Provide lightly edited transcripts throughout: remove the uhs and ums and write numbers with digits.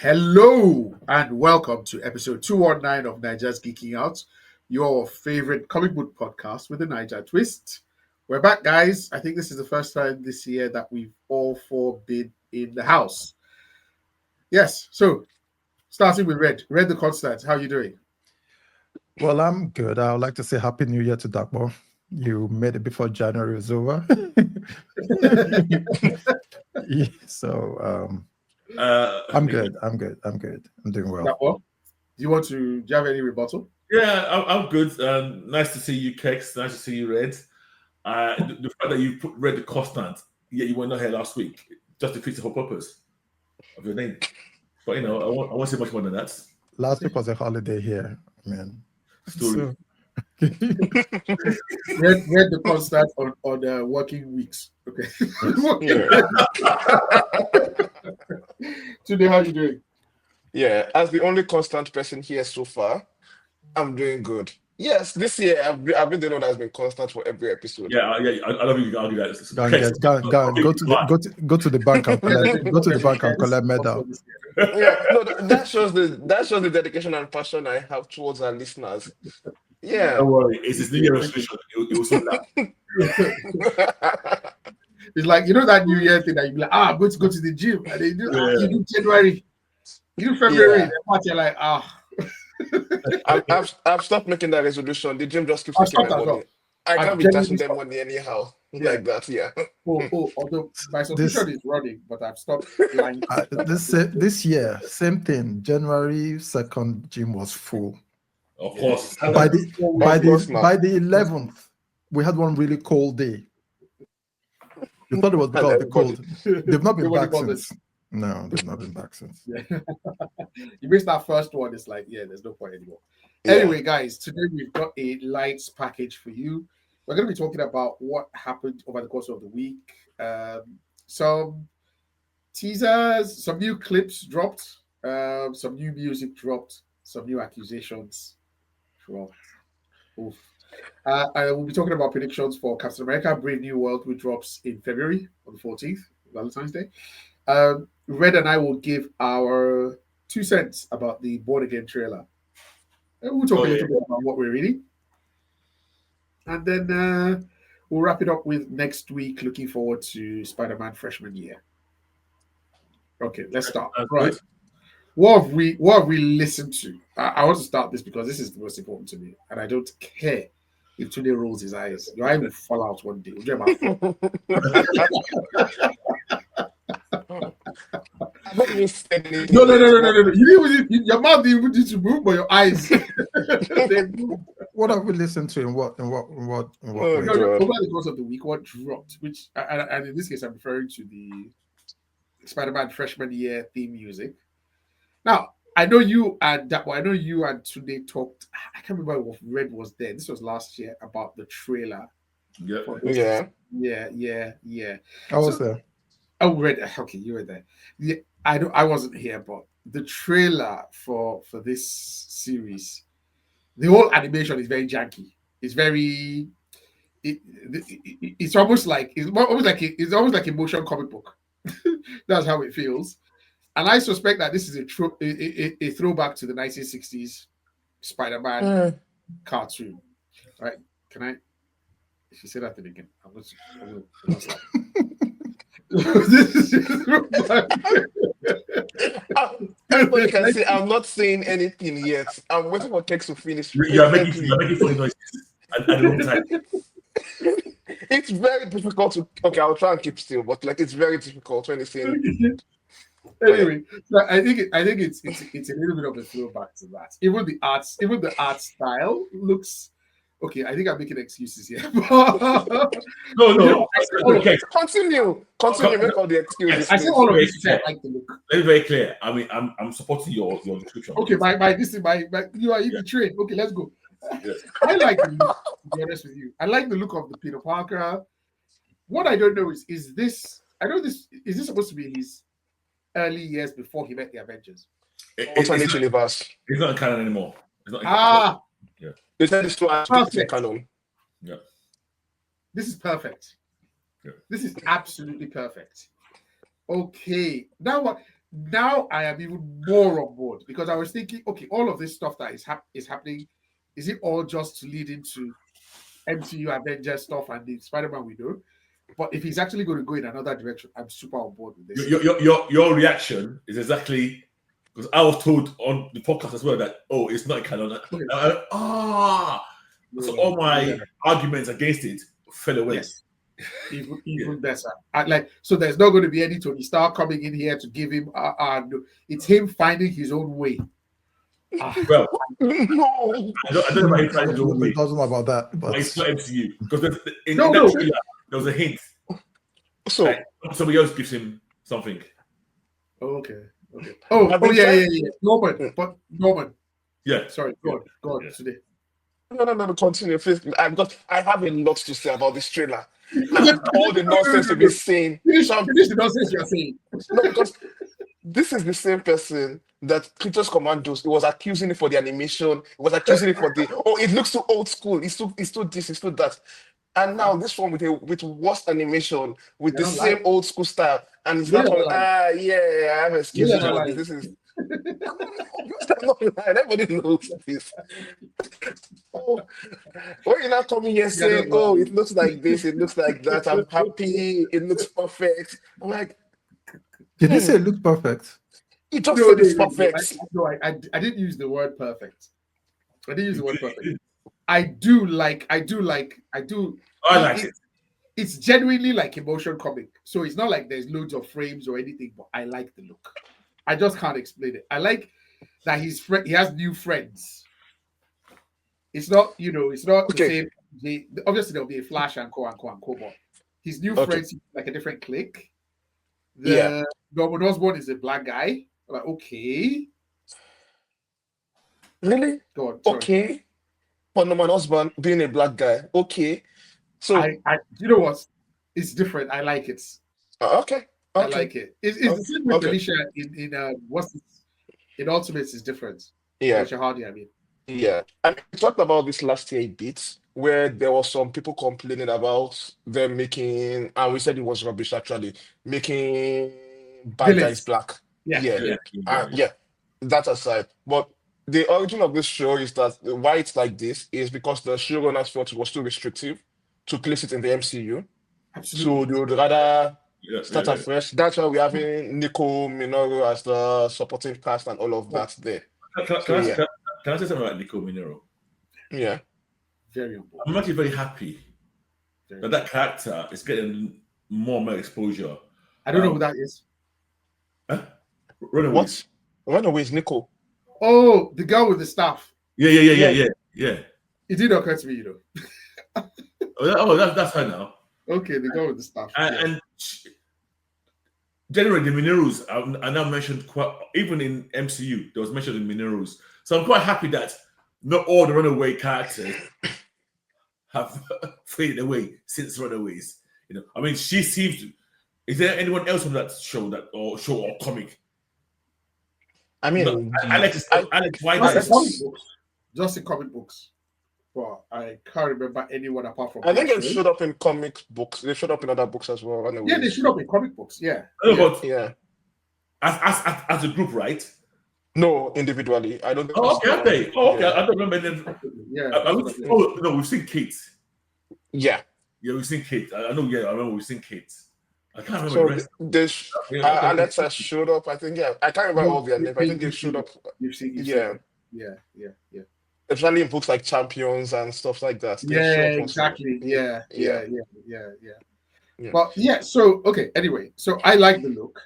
Hello and welcome to episode 219 of Naija's Geeking Out, your favorite comic book podcast with a Naija twist. We're back, guys. I think this is the first time this year that we've all four been in the house. Yes, so starting with Red. Red the Constant, how are you doing? Well, I'm good. I would like to say Happy New Year to Dakbo. You made it before January was over. Yeah, so I'm good. I'm doing well. Do you have any rebuttal? Yeah, I'm good. Nice to see you, Kex. Nice to see you, Red. The fact that you put Red the Constant, yet you were not here last week, just defeats the whole purpose of your name. But I won't say much more than that. Last week was a holiday here, man. Story. Read the Constant on working weeks. Okay. Today, how are you doing? Yeah, as the only constant person here so far, I'm doing good. Yes, this year I've been the one that's been constant for every episode. I love you. I'll do that. Go to the bank and collect medal. Yeah, no, that shows the dedication and passion I have towards our listeners. Yeah, don't worry, it's his New Year resolution. It will soon that. It's like that New Year thing that you be like, I'm going to go to the gym, and they do you do January, you do February, and you're like, I've stopped making that resolution. The gym just keeps taking my money. I can't be touching them money anyhow. Like that, yeah. Although my subscription is running, but I've stopped lying. This year, same thing. January 2nd, gym was full. Of course. By the 11th, we had one really cold day. You thought it was because of the cold. They've not been back since. No, they've not been back since. Yeah. You missed that first one. It's like, there's no point anymore. Yeah. Anyway, guys, today we've got a lights package for you. We're going to be talking about what happened over the course of the week. Some teasers, some new clips dropped, some new music dropped, some new accusations dropped. Oof. I will be talking about predictions for Captain America: Brave New World, which drops in February on the 14th, Valentine's Day. Red and I will give our 2 cents about the Born Again trailer. And we'll talk a little bit about what we're reading. And then we'll wrap it up with next week. Looking forward to Spider-Man Freshman Year. Okay, let's start. Right. What have we listened to? I want to start this because this is the most important to me, and I don't care if Tunde rolls his eyes. Your eye will fall out one day. No. Your mouth didn't need to move, but your eyes they move. What have we listened to? In what? Over the course of the week, what dropped? Which, and in this case, I'm referring to the Spider-Man Freshman Year theme music. Now, I know you and Tunde talked. I can't remember what Red was there. This was last year about the trailer. Yeah. I was there. Oh, Red. Okay, you were there. Yeah, I wasn't here, but the trailer for this series, the whole animation is very janky. It's very. It's almost like a motion comic book. That's how it feels. And I suspect that this is a throwback to the 1960s Spider-Man cartoon. Right? Can I? If you say that thing again, I'm going to this is everybody can say I'm not saying anything yet. I'm waiting for Kex to finish. You're making funny noises at the wrong time. It's very difficult to. Okay, I'll try and keep still, but it's very difficult when it's in. Anyway, so I think it's a little bit of a throwback to that. Even the art style looks. Okay, I think I'm making excuses here. No. Okay. Continue. Make all the excuses. I said all of this. I like the look. Let me be very clear. I mean, I'm supporting your description. Okay, you are even trained. Okay, let's go. Yes. I like the look, to be honest with you. I like the look of the Peter Parker. What I don't know is this supposed to be his early years before he met the Avengers? Alternate universe. It's not in canon anymore. They said it's still canon. Yeah. This is perfect. Yeah. This is absolutely perfect. Okay. Now what? now I am even more on board because I was thinking, okay, all of this stuff that is happening, is it all just to lead into MCU Avengers stuff and the Spider-Man we know? But if he's actually going to go in another direction, I'm super on board with this. Your reaction is exactly because I was told on the podcast as well that it's not canon. So all my arguments against it fell away. Yes. Even better. So there's not going to be any Tony Stark coming in here to give him no. It's him finding his own way. Well, No. I don't know about him finding his own way. It doesn't know about that, but It's not MCU because in that trailer, there was a hint. So like, somebody else gives him something. Okay. Oh yeah. Norman. Yeah. Sorry. Go on today. No, continue. I have a lot to say about this trailer. All the nonsense you've been saying. Finish the nonsense you're saying. No, because this is the same person that Creatures Commandos, it was accusing it for the animation, it was accusing it for it looks too old school, it's too this, it's too that. And now this one with worse animation, with the same old school style, and it's not I have excuses for this. This is not lying. Everybody knows this. When you're not coming here saying, it looks like this, it looks like that, I'm happy, it looks perfect. I'm like, did he say it looks perfect? He just said it's perfect. I didn't use the word perfect. I didn't use the word perfect. I do like it. It's genuinely like emotion comic. So it's not like there's loads of frames or anything, but I like the look. I just can't explain it. I like that he has new friends. It's not, it's not the same. Obviously, there'll be a Flash and co, but his new friends like a different clique. Norman Osborn is a black guy. I'm like, okay. Really? Go on, okay. For Norman Osborn being a black guy. Okay. So I you know what? It's different. I like it. Okay. I like it. It's the same with Alicia in Ultimates is different. Yeah. Alicia Hardy, I mean. Yeah. And we talked about this last year a bit, where there was some people complaining about them making, and we said it was rubbish actually, making bad guys black. Yeah. That aside. But the origin of this show is that why it's like this is because the showrunners felt it was too restrictive to place it in the MCU. Absolutely. So they would rather start afresh. That's why we're having Nico Minoru as the supporting cast and all of that there. Can I say something about Nico Minoru? Yeah. Very important. I'm actually very happy that character is getting more and more exposure. I don't know who that is. Huh? Runaways. What? Runaways, Nico. Oh, the girl with the staff. Yeah. It did occur to me, That's her now. Okay, the girl with the staff. And generally, the Minerals are now mentioned quite, even in MCU, there was mentioned in Minerals. So I'm quite happy that not all the Runaway characters have faded away since Runaways. I mean, she seems to. Is there anyone else on that show or comic? I mean, Alex, just in comic books. But I can't remember anyone apart from. I think they showed up in comic books. They showed up in other books as well. Runaways. Yeah, they showed up in comic books. Yeah. As a group, right? No, individually. I don't think. Oh, okay, are they? Oh, okay. I don't remember them. Yeah. No, we've seen Kate. Yeah. Yeah, we've seen Kate. I know. Yeah, I remember we've seen Kate. I can't remember the rest. Alexa showed up. I think. Yeah, I can't remember all their names. I think they showed up. You've seen. Yeah. Especially in books like Champions and stuff like that. Exactly. Yeah. But so okay. Anyway, so I like the look,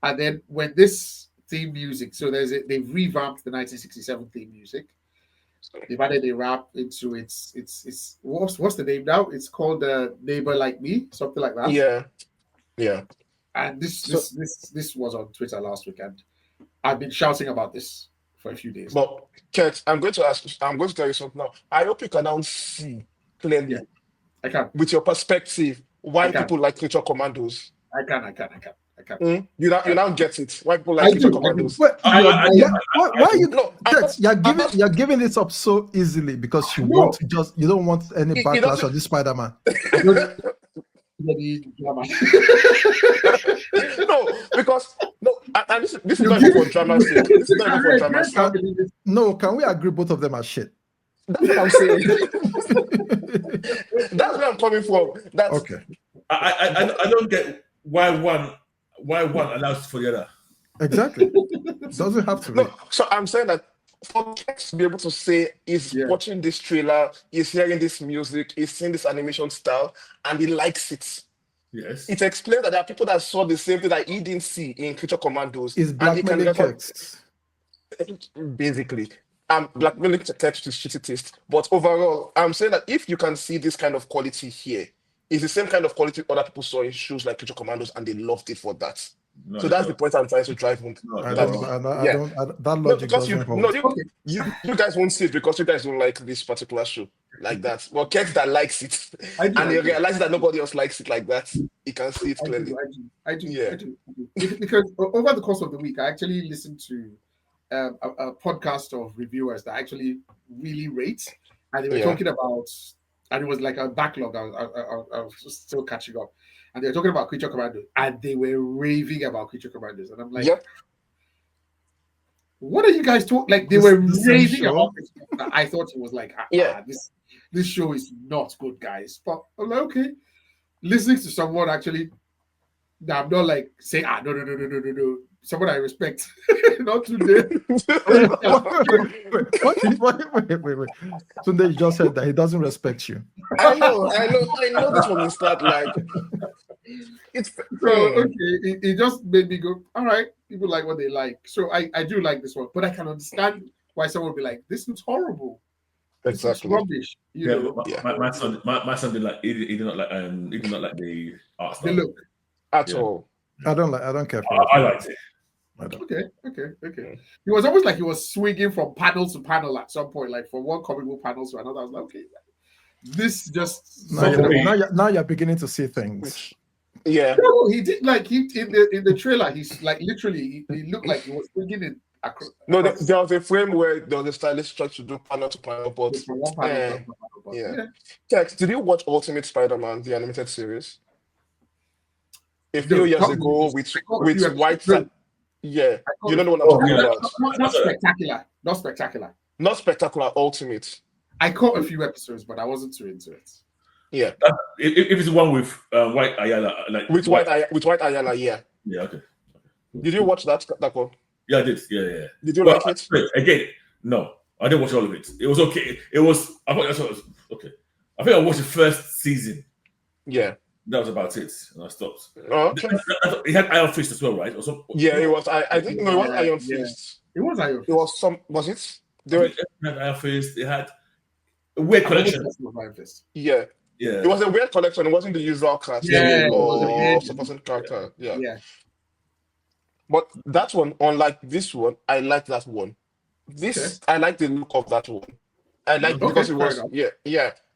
and then when this theme music, so they've revamped the 1967 theme music. They've added a rap into it's what's the name now? It's called Neighbor Like Me, something like that. Yeah. And this was on Twitter last week, and I've been shouting about this for a few days. But Kurt, I'm going to tell you something now. I hope you can now see clearly. Yeah, I can. With your perspective, why people like Creature Commandos. I can. You now get it. Why people like Creature Commandos. Why are you? Kurt, you're giving this up so easily because you don't want any backlash on this Spider-Man. No, And this is not even for drama's sake. This is not even for drama's sake. No, can we agree both of them are shit? That's what I'm saying. That's where I'm coming from. That's okay. I don't get why one allows for the other. Exactly. Doesn't have to be. no. So I'm saying that for kids to be able to say he's watching this trailer, he's hearing this music, he's seeing this animation style, and he likes it. Yes. It explains that there are people that saw the same thing that he didn't see in Creature Commandos. Is blackmailing text. Basically. Blackmailing text is shitty taste. But overall, I'm saying that if you can see this kind of quality here, it's the same kind of quality other people saw in shows like Creature Commandos, and they loved it for that. No, so that's the point I'm trying to drive home. That logic doesn't hold. You guys won't see it because you guys don't like this particular show like that. But Kex that likes it, and he realizes that nobody else likes it like that, he can see it clearly. I do. Because over the course of the week, I actually listened to a podcast of reviewers that actually really rate, and they were talking about, and it was like a backlog. I was still catching up. And they were talking about Creature Commandos, and they were raving about Creature Commandos. And I'm like, what are you guys talking? Like, they were raving about it. I thought it was like, this show is not good, guys. But I'm like, okay. Listening to someone actually, I'm not like saying, no. Someone I respect. Not today. Wait. Sunday, you just said that he doesn't respect you. I know this one will start like it's so okay. It just made me go, all right, people like what they like. So I do like this one, but I can understand why someone would be like, this looks horrible. Exactly. Rubbish. My son did like he did not like the art style. The look. At all. I don't care for it. I liked it. Okay. It was almost like he was swinging from panel to panel at some point, like from one comic book panel to another. I was like, okay, this just now you're beginning to see things. Yeah. No, he did like in the trailer. He's like literally he looked like he was swinging it across. No, there was a frame where there was a stylist tried to do panel to panel, but from one panel to yeah. Kex, did you watch Ultimate Spider-Man, the animated series? A few years ago with white. Yeah, you don't know what I'm talking about. Not spectacular. Not spectacular. Ultimate. I caught a few episodes, but I wasn't too into it. Yeah. If it's the one with White Ayala, like with White Ayala, yeah. Yeah. Okay. Did you watch that one? Yeah, I did. Yeah. Did you like it? Again, no, I didn't watch all of it. It was okay. I thought that's what it was okay. I think I watched the first season. Yeah. That was about it, and I stopped. Oh, okay. It had Iron Fist as well, right? Yeah, it was. I think no, it was Iron Fist. It was Iron Fist. It was some. Was it? It had Iron Fist. It had a weird collection. Yeah. It was a weird collection. It wasn't the usual cast. Or supporting character. Yeah. But that one, unlike this one, I like that one. I like the look of that one. I like because it was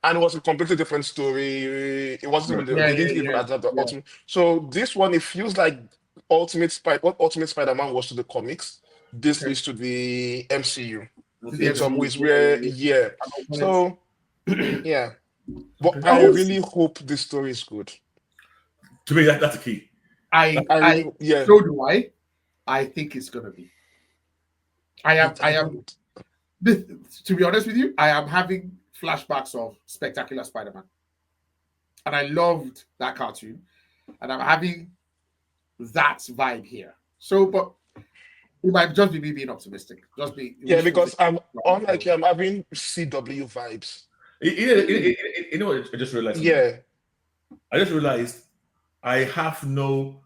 and it was a completely different story. It wasn't even they didn't even adapt the Ultimate. So this one, it feels like what Ultimate Spider-Man was to the comics, this is to the MCU in some ways. So yeah, but I really hope this story is good. To me, that's a key. So do I. I think it's gonna be. I am. To be honest with you, I am having flashbacks of Spectacular Spider-Man, and I loved that cartoon, and I'm having that vibe here. So, but it might just be me being optimistic. Because I'm unlike you, I'm having CW vibes. You know what I just realized? Yeah, I just realized I have no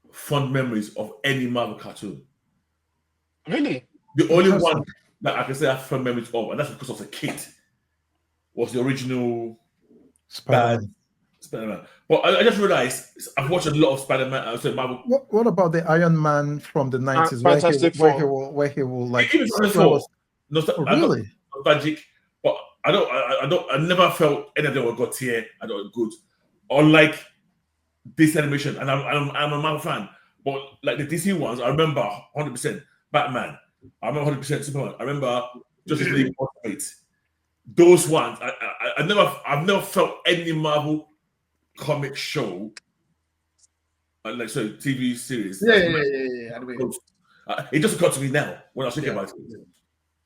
fond memories of any Marvel cartoon. Really? The only one that I can say I have fond memories of, and that's because I was a kid, was the original Spider-Man. But I just realized I've watched a lot of Spider-Man. I said Marvel. What about the Iron Man from the 90s? Where he will like. Really? Nostalgic, but I never felt any of them were good tier. I don't good. Unlike this animation, and I'm a Marvel fan, but like the DC ones, I remember 100% Batman. I remember 100% Superman. I remember Justice League Ultimate. Those ones, I've never felt any Marvel comic show like so TV series. Yeah. It just occurred to me now when I was thinking about it.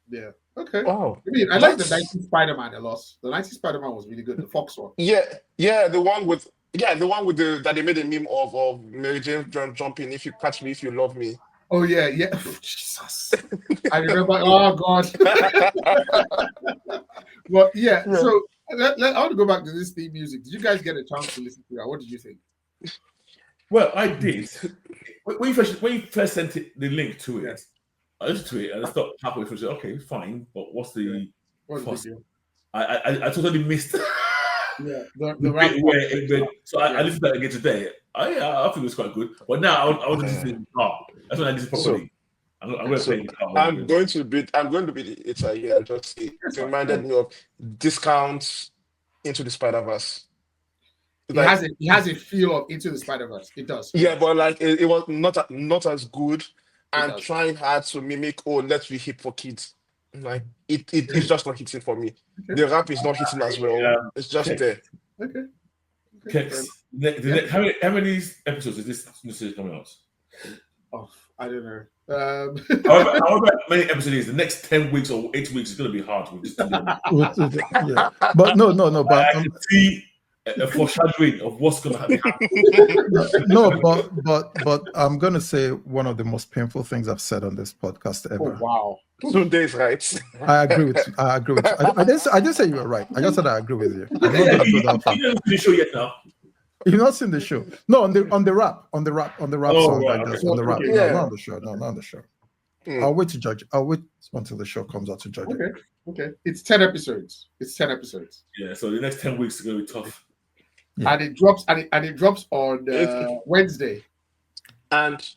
Yeah. Okay. Oh, I mean, I like the 90s Spider-Man a lot. The 90s Spider-Man was really good. The Fox one. yeah, the one with that they made a meme of Mary Jane jumping. If you catch me, if you love me. Oh yeah. Jesus. I remember. Oh God. Well, yeah. So I want to go back to this theme music. Did you guys get a chance to listen to that? What did you think? Well, I did. When you first sent the link to it, I listened to it and I stopped halfway through. Said, okay, fine, but what's the fuss? I totally missed. The rap where so I listened to that again today. I think it was quite good. But now I want to listen to it in the car. That's when I listen properly. I'm going to play in the car. I'm going to be it here and just say it reminded me of Discounts Into the Spider-Verse. It has a feel of Into the Spider-Verse. It does. Yeah, but like it was not as good and trying hard to mimic, let's be hip for kids. Like it's just not hitting for me. Okay. The rap is not hitting as well. It's just there. Okay. How many episodes is this new series coming out? Oh, I don't know. However many episodes is the next 10 weeks or 8 weeks is going to be hard with this. Yeah. But no. But I can see a foreshadowing of what's going to happen. No, but I'm going to say one of the most painful things I've said on this podcast ever. Oh, wow. 2 days, right? I agree with you. I didn't say you were right. I just said I agree with you. I'm not going to go that far. You haven't seen the show yet now. You've not seen the show? No, on the rap song. Right, Just on the rap. Okay. No, not on the show. No, not on the show. I'll wait to judge. I'll wait until the show comes out to judge it. Okay. It's 10 episodes. Yeah, so the next 10 weeks is going to be tough. Yeah. And it drops on Wednesday. And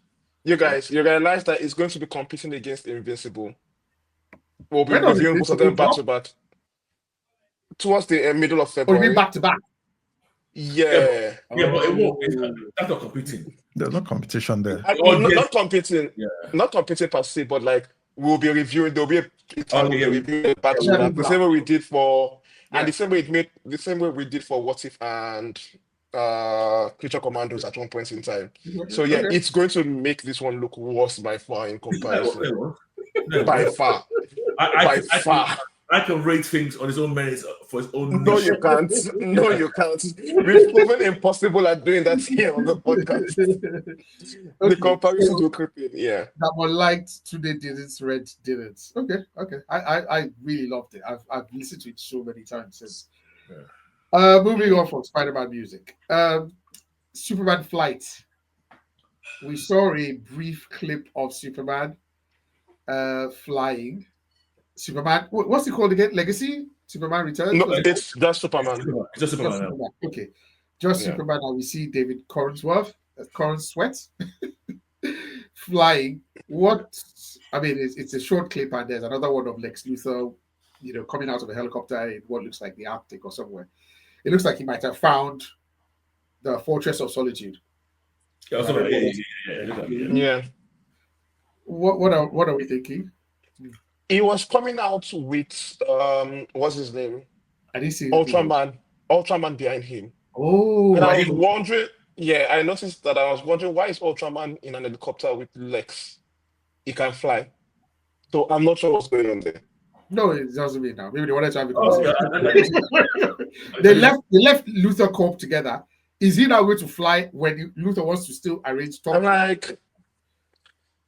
you guys, you realize that it's going to be competing against Invincible. We'll be reviewing both of them back to back. Towards the middle of February. Oh, you mean back to back? Yeah. But it won't. That's not competing. There's no competition there. Not competing. Yeah. Not competing per se, but like we'll be reviewing. There'll be a review back to back. The same way we did for, and the same way we did for What If and Creature Commandos at one point in time. So it's going to make this one look worse by far in comparison. By far. I can rate things on his own merits for his own. No, you can't. No, you can't. We've proven impossible at doing that here on the podcast. The comparison will creep in. Yeah. That one liked Today didn't, Red didn't. Okay. I really loved it. I've listened to it so many times since. Moving on from Spider-Man music. Superman Flight. We saw a brief clip of Superman flying. Superman, what's it called again? Legacy? Superman Returns? No, it's just Superman. Just Superman. Okay. Just Superman, and we see David Cornsworth, flying. It's a short clip, and there's another one of Lex Luthor, coming out of a helicopter in what looks like the Arctic or somewhere. It looks like he might have found the Fortress of Solitude. Yeah. What are we thinking? He was coming out with what's his name? I didn't see Ultraman behind him. Oh, and I was wondering. Yeah, I noticed that. I was wondering, why is Ultraman in an helicopter with legs? He can fly. So I'm not sure what's going on there. No, it doesn't mean now. Maybe they wanted to have a conversation. They left Luthor Corp together. Is he now going to fly when Luthor wants to still arrange talk? I'm like,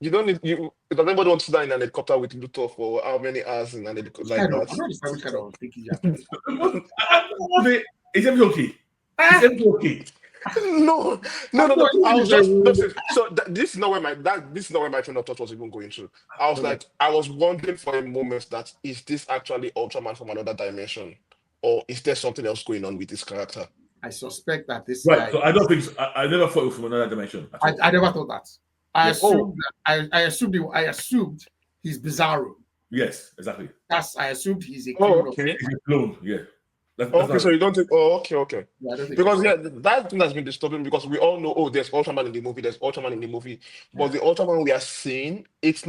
you don't need you. Does anybody want to fly in an helicopter with Luthor for how many hours in an helicopter? Like that? I'm not sure which kind of thinking. Is it okay? No. I was just so this is not where my train of thought was even going to. I was wondering for a moment that is this actually Ultraman from another dimension, or is there something else going on with this character? I suspect that this right. So I don't think so. I never thought it was from another dimension. I never thought that. I assumed he's Bizarro. Yes, exactly. I assumed he's a clone. He's a clone. Yeah. That's so you don't think? Oh, okay. Yeah, because that thing has been disturbing because we all know, there's Ultraman in the movie, but the Ultraman we are seeing, it's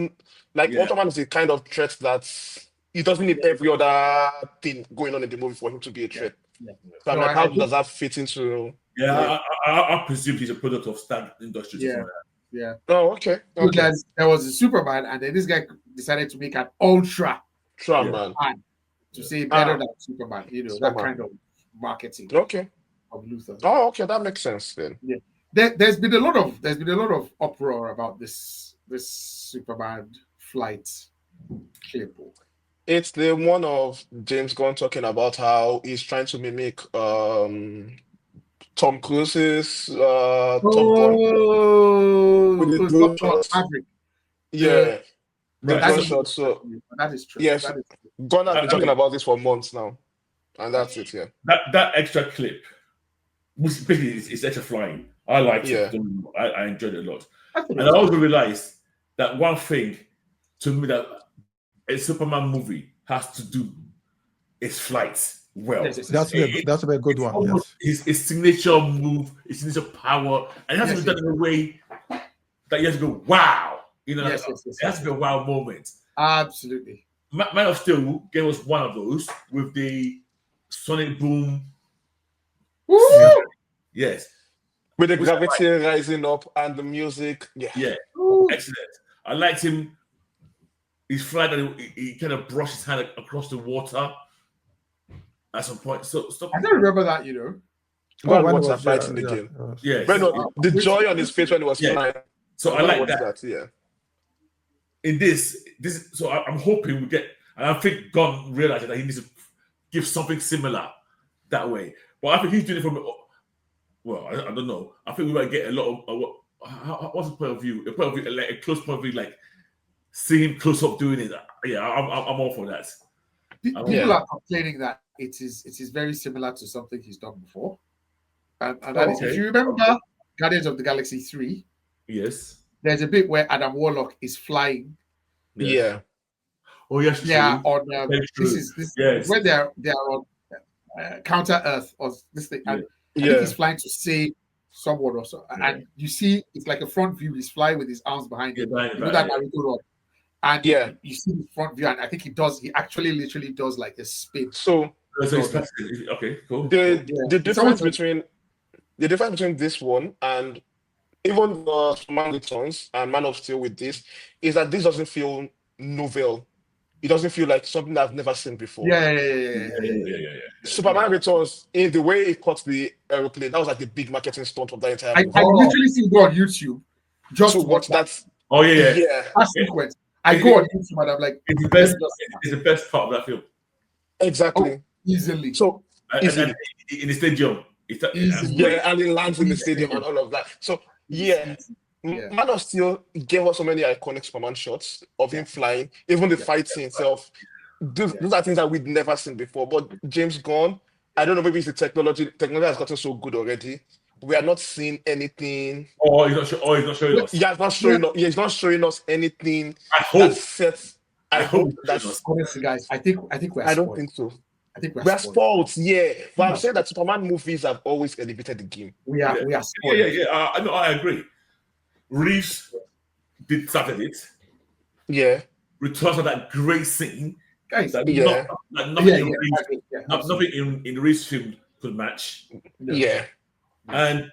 like Ultraman is the kind of threat that he doesn't need every other thing going on in the movie for him to be a threat. So I'm like, how does that fit into? Yeah, I presume he's a product of Stag Industries. Yeah. Or Yeah. Oh, okay. So there was a Superman, and then this guy decided to make an ultra Man. to say better than Superman. You know, Superman. that kind of marketing. Okay. Of Luther. Oh, okay, that makes sense then. Yeah. There's been a lot of uproar about this Superman flight clip. It's the one of James Gunn talking about how he's trying to mimic Tom Cruise's Top Gun with the drone shots. Yeah, the drone shots. So that is true. Yes, Gunn has been talking about this for months now, and that's it. Yeah, that extra clip, basically, it's extra flying. I liked it. I enjoyed it a lot, and I also realized that one thing to me that a Superman movie has to do is flights well. Yes, that's a very good one. Yes. His signature move, his signature power, and it has to be done in a way that you have to go, wow. You know, it has to be a wow moment. Absolutely. Man of Steel gave us one of those with the sonic boom. Woo! Yes. With the gravity rising up and the music. Yeah. Excellent. I liked him. His flight that he kind of brushed his hand across the water at some point. So I don't remember that, you know. When was that fight in the game? Yes. The joy on his face when he was flying. So I like that. Yeah. In this, so I'm hoping we get, and I think Gunn realized that he needs to give something similar that way. But I think he's doing it from, well, I don't know. I think we might get a lot of, what's the point of view? A point of view, like a close point of view, like see him close up doing it. Yeah, I'm all for that. People are complaining that it is very similar to something he's done before. And that is, if you remember Guardians of the Galaxy 3, yes, there's a bit where Adam Warlock is flying. Yeah. Oh yes, yeah. On this is where they are on Counter Earth or this thing, and I think he's flying to save someone or so. And you see, it's like a front view. He's flying with his arms behind him. You know that Naruto rod. And you see the front view, and I think he actually literally does like a spin. So okay, cool. The difference between this one and even the Man Returns and Man of Steel with this is that this doesn't feel novel. It doesn't feel like something that I've never seen before. Yeah. Superman Returns, in the way it caught the aeroplane, that was like the big marketing stunt of that entire movie. I literally see go on YouTube just to watch that. Oh yeah. That sequence. I go on YouTube and I'm like, it's the best part of that film. Exactly. Easily. So and in the stadium. And it lands in the stadium and all of that. So Man of Steel gave us so many iconic Superman shots of him flying, even the fight scene itself. Those are things that we'd never seen before. But James Gunn, I don't know, maybe it's the technology. Technology has gotten so good already. We are not seeing anything. He's not showing us. He's not showing us anything. I hope. I hope that's honestly, guys. I think we're. I don't think so. I think we're spoiled. But I'm saying that Superman movies have always elevated the game. We are spoiled. I agree. Reeves did started it. Yeah. Returns of that great scene. Guys, nothing in Reeves' film could match. Yeah. And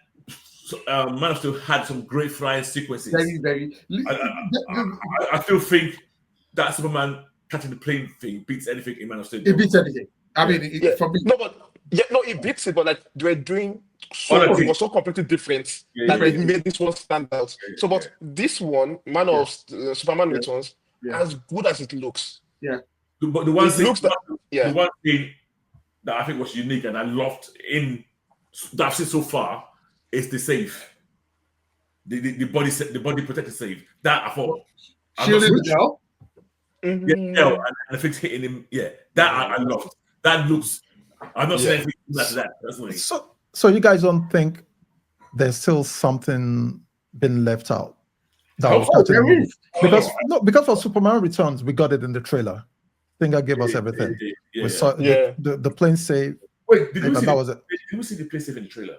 Man of Steel had some great flying sequences. Very. I still think that Superman catching the plane thing beats anything in Man of Steel. It beats anything. I mean, it beats it, but like they were doing it was so completely different that it made this one stand out. But this one, Superman Returns, as good as it looks. Yeah. But the one thing that I think was unique and I loved that I've seen so far is the save. The body protector save. That I thought shielded the gel. And I think hitting him. Yeah, that I loved. That looks. I'm not saying anything like that personally. So you guys don't think there's still something been left out? Because for Superman Returns, we got it in the trailer. I think I gave us everything. We saw the plane save. Wait, did we see the plane save in the trailer?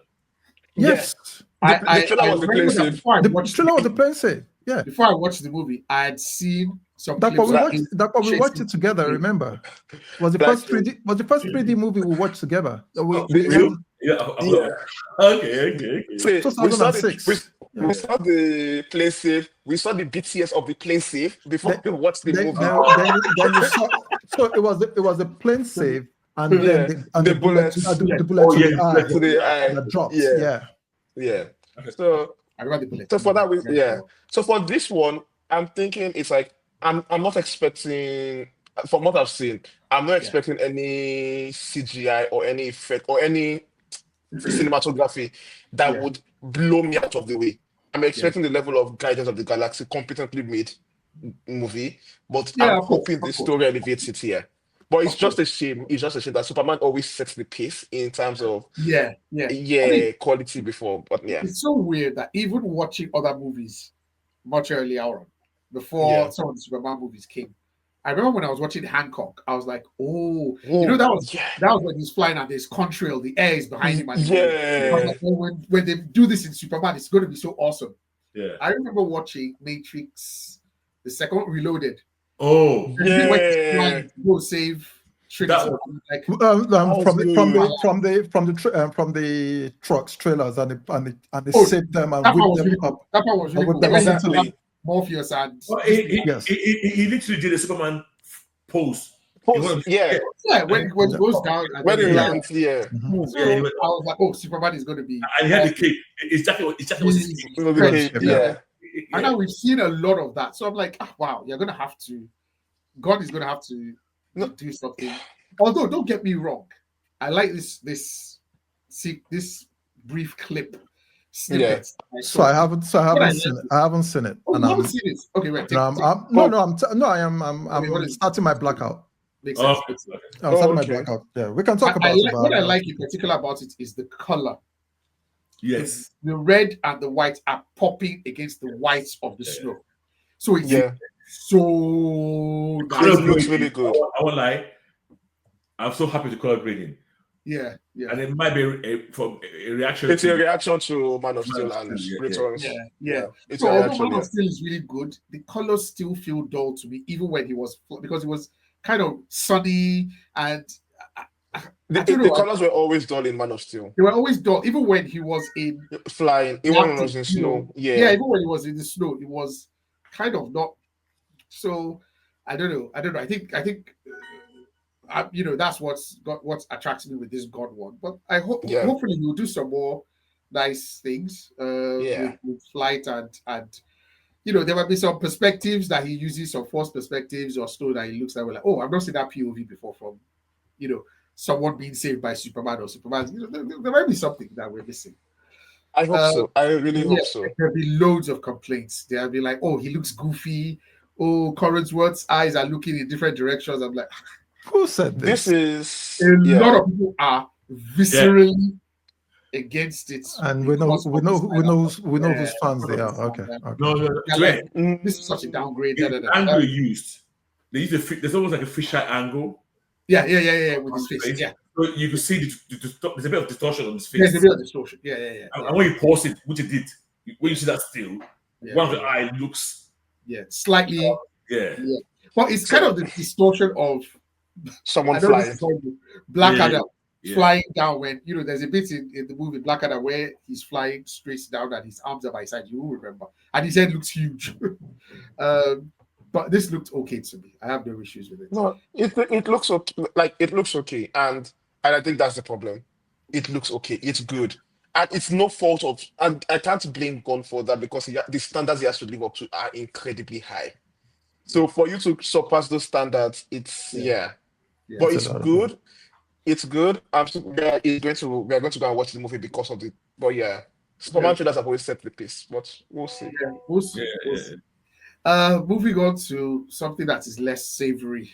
Yes. The trailer was the plane save. The trailer was the plane save. Yeah. Before I watched the movie, I had seen some That clips we of watched. him That we watched chasing it together. people. Remember, was the Like, first 3D movie we watched together. We the- had Yeah. Okay. See, we saw the 2006. Yeah. we saw the play safe. We saw the BTS of the play safe before we watched the movie. Then you saw. So it was a plane save, and Yeah, then the bullets. the bullet Oh, to yeah, the eye To the eye. that dropped. Yeah. Yeah. So I remember the bullet. so for that we So for this one, I'm thinking it's like I'm not expecting from what I've seen, I'm not expecting any CGI or any effect or any cinematography that Yeah. would blow me out of the way. I'm expecting the level of Guardians of the Galaxy competently made movie, but Yeah, I'm of course, hoping of the course. story elevates it here. But it's Of just a shame. It's just a shame that Superman always sets the pace in terms of Yeah. I mean, quality before. But yeah, it's so weird that even watching other movies much earlier on, before yeah. some of the Superman movies came, I remember when I was watching Hancock, I was like, oh, Oh, that was yeah. when he's flying and there's contrail, the air is behind him. And I was Yeah. like, oh, when they do this in Superman, it's going to be so awesome. Yeah. I remember watching Matrix, the second Reloaded. Oh, And the bit where he's flying to go save Trinity. That- Like, from the trucks, trailers, and they Oh, save them and that part whip was them really up. cool. That part was really whip cool. them When up he into had Morpheus and Yes. he literally did a Superman pose. Yeah. when he goes down and When then it he lands, yeah. Mhm. So Yeah, I was like, oh, Superman is going to be. and he had the cape. His jacket was his He's cape. It will be French, cape, yeah. yeah. And now we've seen a lot of that. So I'm like, wow, you're going to have to. God is going to have to No. do something. Although, don't get me wrong, I like this brief clip snippet. So I haven't seen it. I haven't seen it. Oh, And you haven't seen it? Okay, wait. I'm starting my blackout. Makes sense. I'm starting my Okay. blackout. Yeah, we can talk about it. What I like in particular about it is the color. Yes. The red and the white are popping against the whites of the snow. So it's so It looks really good. I won't lie. I'm so happy to color grading. Yeah. And it might be a reaction. It's a reaction to Man of Steel and Returns. Yeah. It's So a although reaction. Man of Steel is really good, the colors still feel dull to me, even when because it was kind of sunny and The colors were always dull in Man of Steel. They were always dull, even when he was in Flying, even when he was in snow. Yeah, even when he was in the snow, it was kind of not. So I don't know. I think that's what's attracts me with this God one. But I hope hopefully we'll do some more nice things with flight and there might be some perspectives that he uses, some false perspectives or story that he looks at. We're like, oh, I've not seen that POV before from someone being saved by Superman or Superman. There might be something that we're missing. I hope so. I really hope so. There'll be loads of complaints. They'll be like, oh, he looks goofy. Oh, Corrinsworth's eyes are looking in different directions. I'm like, who said this? This is a lot of people are viscerally against it, and we know whose fans they are. Okay. No. Like, this is such a downgrade. Angle used. They use there's almost like a fisheye angle. Yeah, with his face. Yeah. So you can see there's a bit of distortion on his face. There's a bit of distortion. Yeah. And when you pause it, which it did, when you see that still, one of the eye looks slightly. Yeah. Well, it's kind of the distortion of someone flying. Black Adam flying down when there's a bit in the movie Black Adam where he's flying straight down and his arms are by his side. You will remember, and his head looks huge. But this looked okay to me. I have no issues with it. No, it looks okay. Like it looks okay, and I think that's the problem. It looks okay. It's good, and it's no fault of. And I can't blame Gunn for that because the standards he has to live up to are incredibly high. So for you to surpass those standards, it's but it's good. It's good. We're going to go and watch the movie because of it. But Superman trailers have always set the pace. But we'll see. Yeah, we'll see. Moving on to something that is less savory.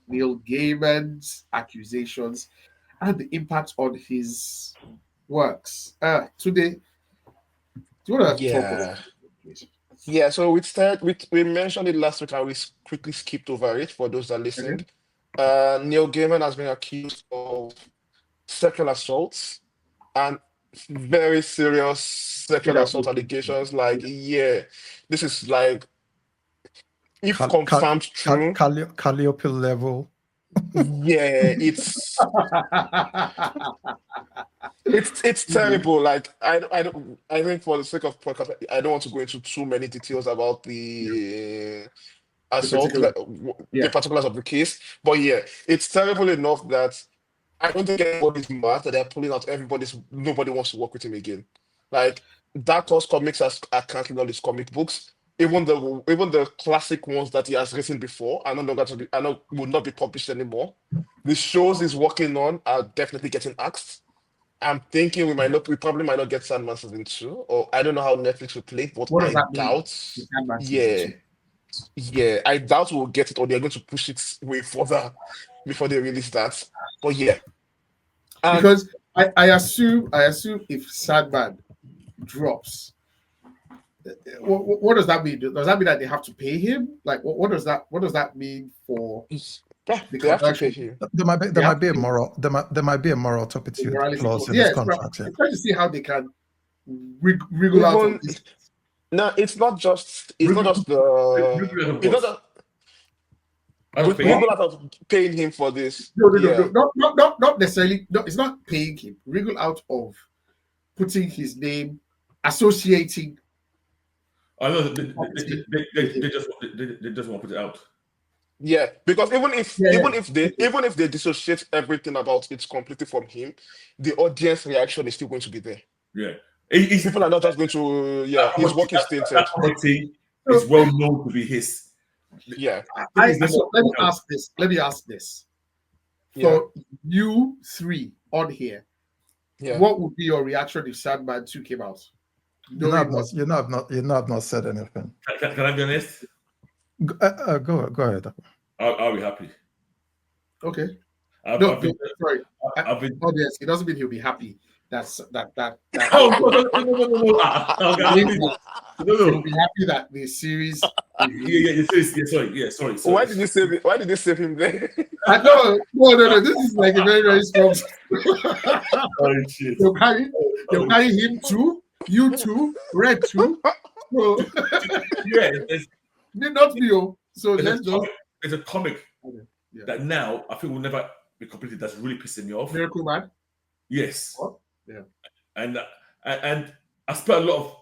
Neil Gaiman's accusations and the impact on his works. Today, do you want to talk about it, please? Yeah, so we mentioned it last week and we quickly skipped over it for those that listened. Neil Gaiman has been accused of sexual assaults and very serious sexual assault allegations. Like, this is like if confirmed true, Calliope level. yeah, it's terrible. Like I think for the sake of podcast, I don't want to go into too many details about the assault, the particulars of the case. But yeah, it's terrible enough that I don't think anybody's mad that they're pulling out nobody wants to work with him again. Like Dark Horse Comics are canceling all his comic books. Even the classic ones that he has written before are no longer will not be published anymore. The shows he's working on are definitely getting axed. I'm thinking we probably might not get Sandman season 2, or I don't know how Netflix will play it, but What does I that mean? doubt. Yeah, I doubt we'll get it, or they're going to push it way further before they release that. But yeah, because I assume if Sandman drops, what does that mean? Does that mean that they have to pay him? Like, what does that mean for? Yeah, they have to pay him. There might be a moral turpitude clause in this contract. I'm trying to see how they can wriggle out of this. No, it's not just wriggle out of paying him for this. No, not necessarily. No, it's not paying him. Wriggle out of putting his name, associating. I know they just want to put it out. Yeah, because even if they dissociate everything about it completely from him, the audience reaction is still going to be there. Yeah, people are not just going to. Yeah, his work is tainted. It's well known to be his. Yeah. Let me ask this. For you three on here, what would be your reaction if Sandman 2 came out? You have not said anything. Can I be honest? Go ahead. I'll be happy. Okay. Sorry. Yes, it doesn't mean he'll be happy. That. Oh no! He'll be happy that the series. Sorry. Why did you save him there? No. This is like a very, very strong. Oh shit! They'll carry him too. You too. Red too. So, not me. So there's a comic that now I think will never be completed. That's really pissing me off. Miracle Man. Yes. What? Yeah. And I spent a lot of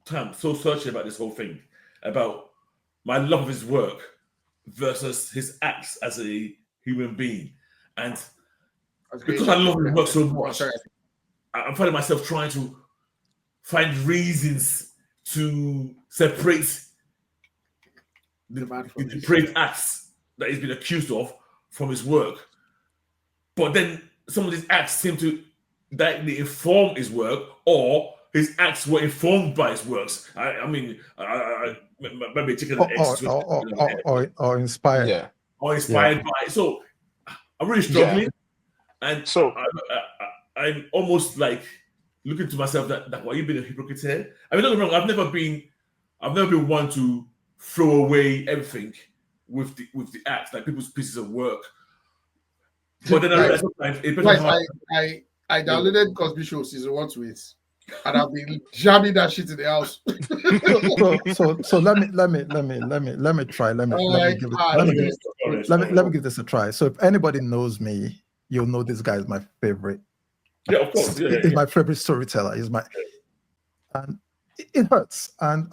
time searching about this whole thing, about my love of his work versus his acts as a human being, and because I love his work so much, I'm finding myself trying to find reasons to separate the depraved acts that he's been accused of from his work. But then some of these acts seem to directly inform his work, or his acts were informed by his works. Maybe chicken and eggs. Or inspired. Yeah. Or inspired by it. So I'm really struggling. Yeah. And so I'm almost like looking to myself that why you been a hypocrite here? I mean, don't get me wrong, I've never been one to throw away everything with the acts, like people's pieces of work. But then I downloaded Cosby Show season 1 to 8, and I've been jamming that shit in the house. so let me try. Let me give this a try. So if anybody knows me, you'll know this guy is my favorite. Yeah, of course. He's my favorite storyteller. And it hurts. And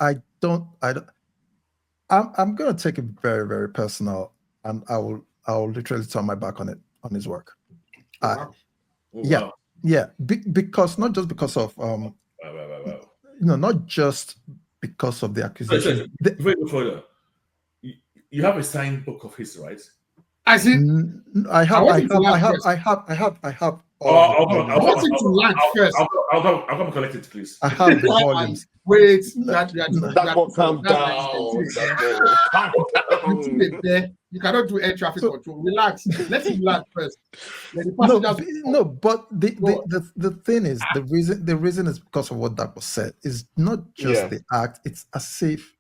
I'm gonna take it very, very personal, and I'll literally turn my back on his work. Because not just because of not just because of the accusation. Further, you have a signed book of his, right? I see. I have. I'll come and collect it, please. I have the volumes. Wait, calm down. You cannot do air traffic control. Relax. Let him land first. No, but the thing is, the reason is because of what that was said. It's not just the act. It's a safe.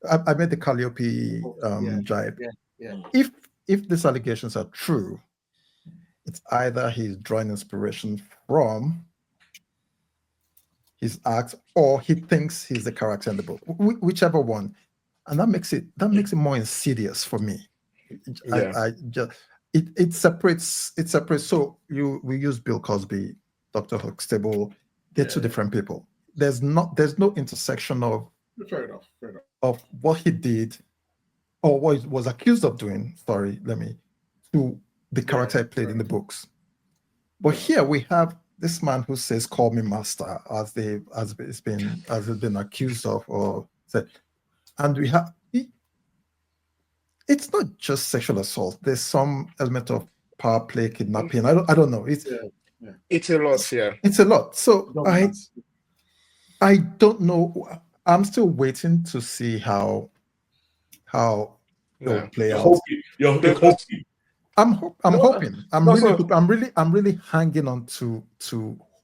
I made the Calliope jibe. Yeah. If these allegations are true, it's either he's drawing inspiration from his acts, or he thinks he's the character in the book, whichever one. and that makes it more insidious for me. Yeah. I just it separates. So we use Bill Cosby, Dr. Huxtable. They're two different people. There's no intersection Fair enough. Fair enough. of what he did or what he was accused of doing. Sorry, to the character he played in the books. But here we have this man who says, "Call me master," as it's been accused of or said, and we have. It's not just sexual assault. There's some element of power play, kidnapping. I don't know. It's a lot. Yeah, it's a lot. So I don't know. I'm still waiting to see how it'll play out. You're hoping. I'm hoping. I'm really hanging on to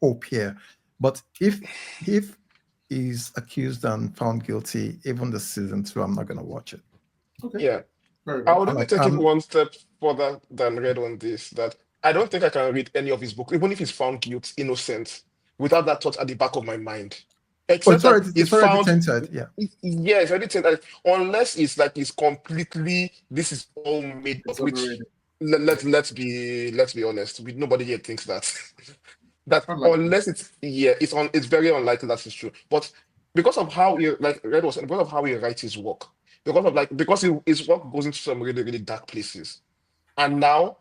hope here. But if he's accused and found guilty, even the season 2, I'm not gonna watch it. Okay. Yeah. I would only take it one step further than Red on this, that I don't think I can read any of his books, even if he's found guilt, innocent, without that thought at the back of my mind. Except that it's already tainted, yeah. Yeah, it's already tainted. Unless it's like it's completely, this is all made up, which let's be honest, nobody here thinks that. That unless it's very unlikely that is true. But because of how he, like Red was saying, because of how he writes his work, because his work goes into some really, really dark places. And now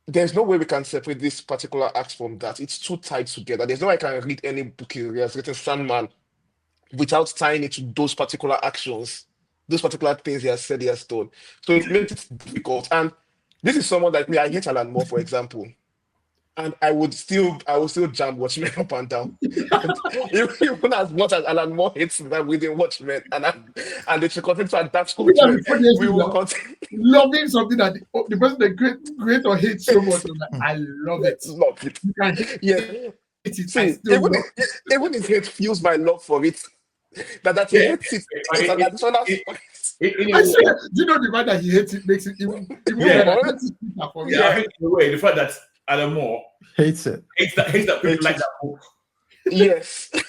there's no way we can separate this particular act from that. It's too tied together. There's no way I can read any book he has written, Sandman, without tying it to those particular actions, those particular things he has said he has done. So it makes it difficult. And this is someone like me. I hate Alan Moore, for example. And I will still jam Watchmen up and down. Even as much as Alan Moore hates that within Watchmen, and they should continue to adapt Watchmen, we will continue. Loving something that the person that great or hates so much. I love it. Love it. You can hate it. See, even if hate fuels my love for it, that he hates it. It's an additional. I swear, you know the fact that he hates it makes it even better. I hate the way the fact that Alan Moore hates that people like that book. Yes. and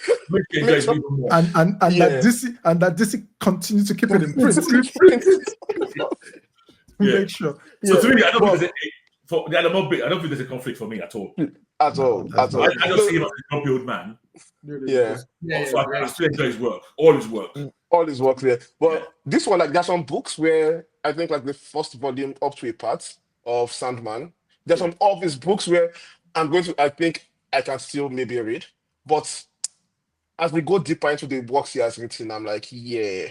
that DC continue to keep it in print. Make sure. So to me, I don't think for the Alan Moore bit, I don't think there's a conflict for me at all. At all. I don't see him as a grumpy old man. Yeah. So I still enjoy his work. All his work. Yeah. But this one, like, there's some books where I think like the first volume up to a part of Sandman. There's some of his books where I think I can still maybe read. But as we go deeper into the works he has written, I'm like, yeah,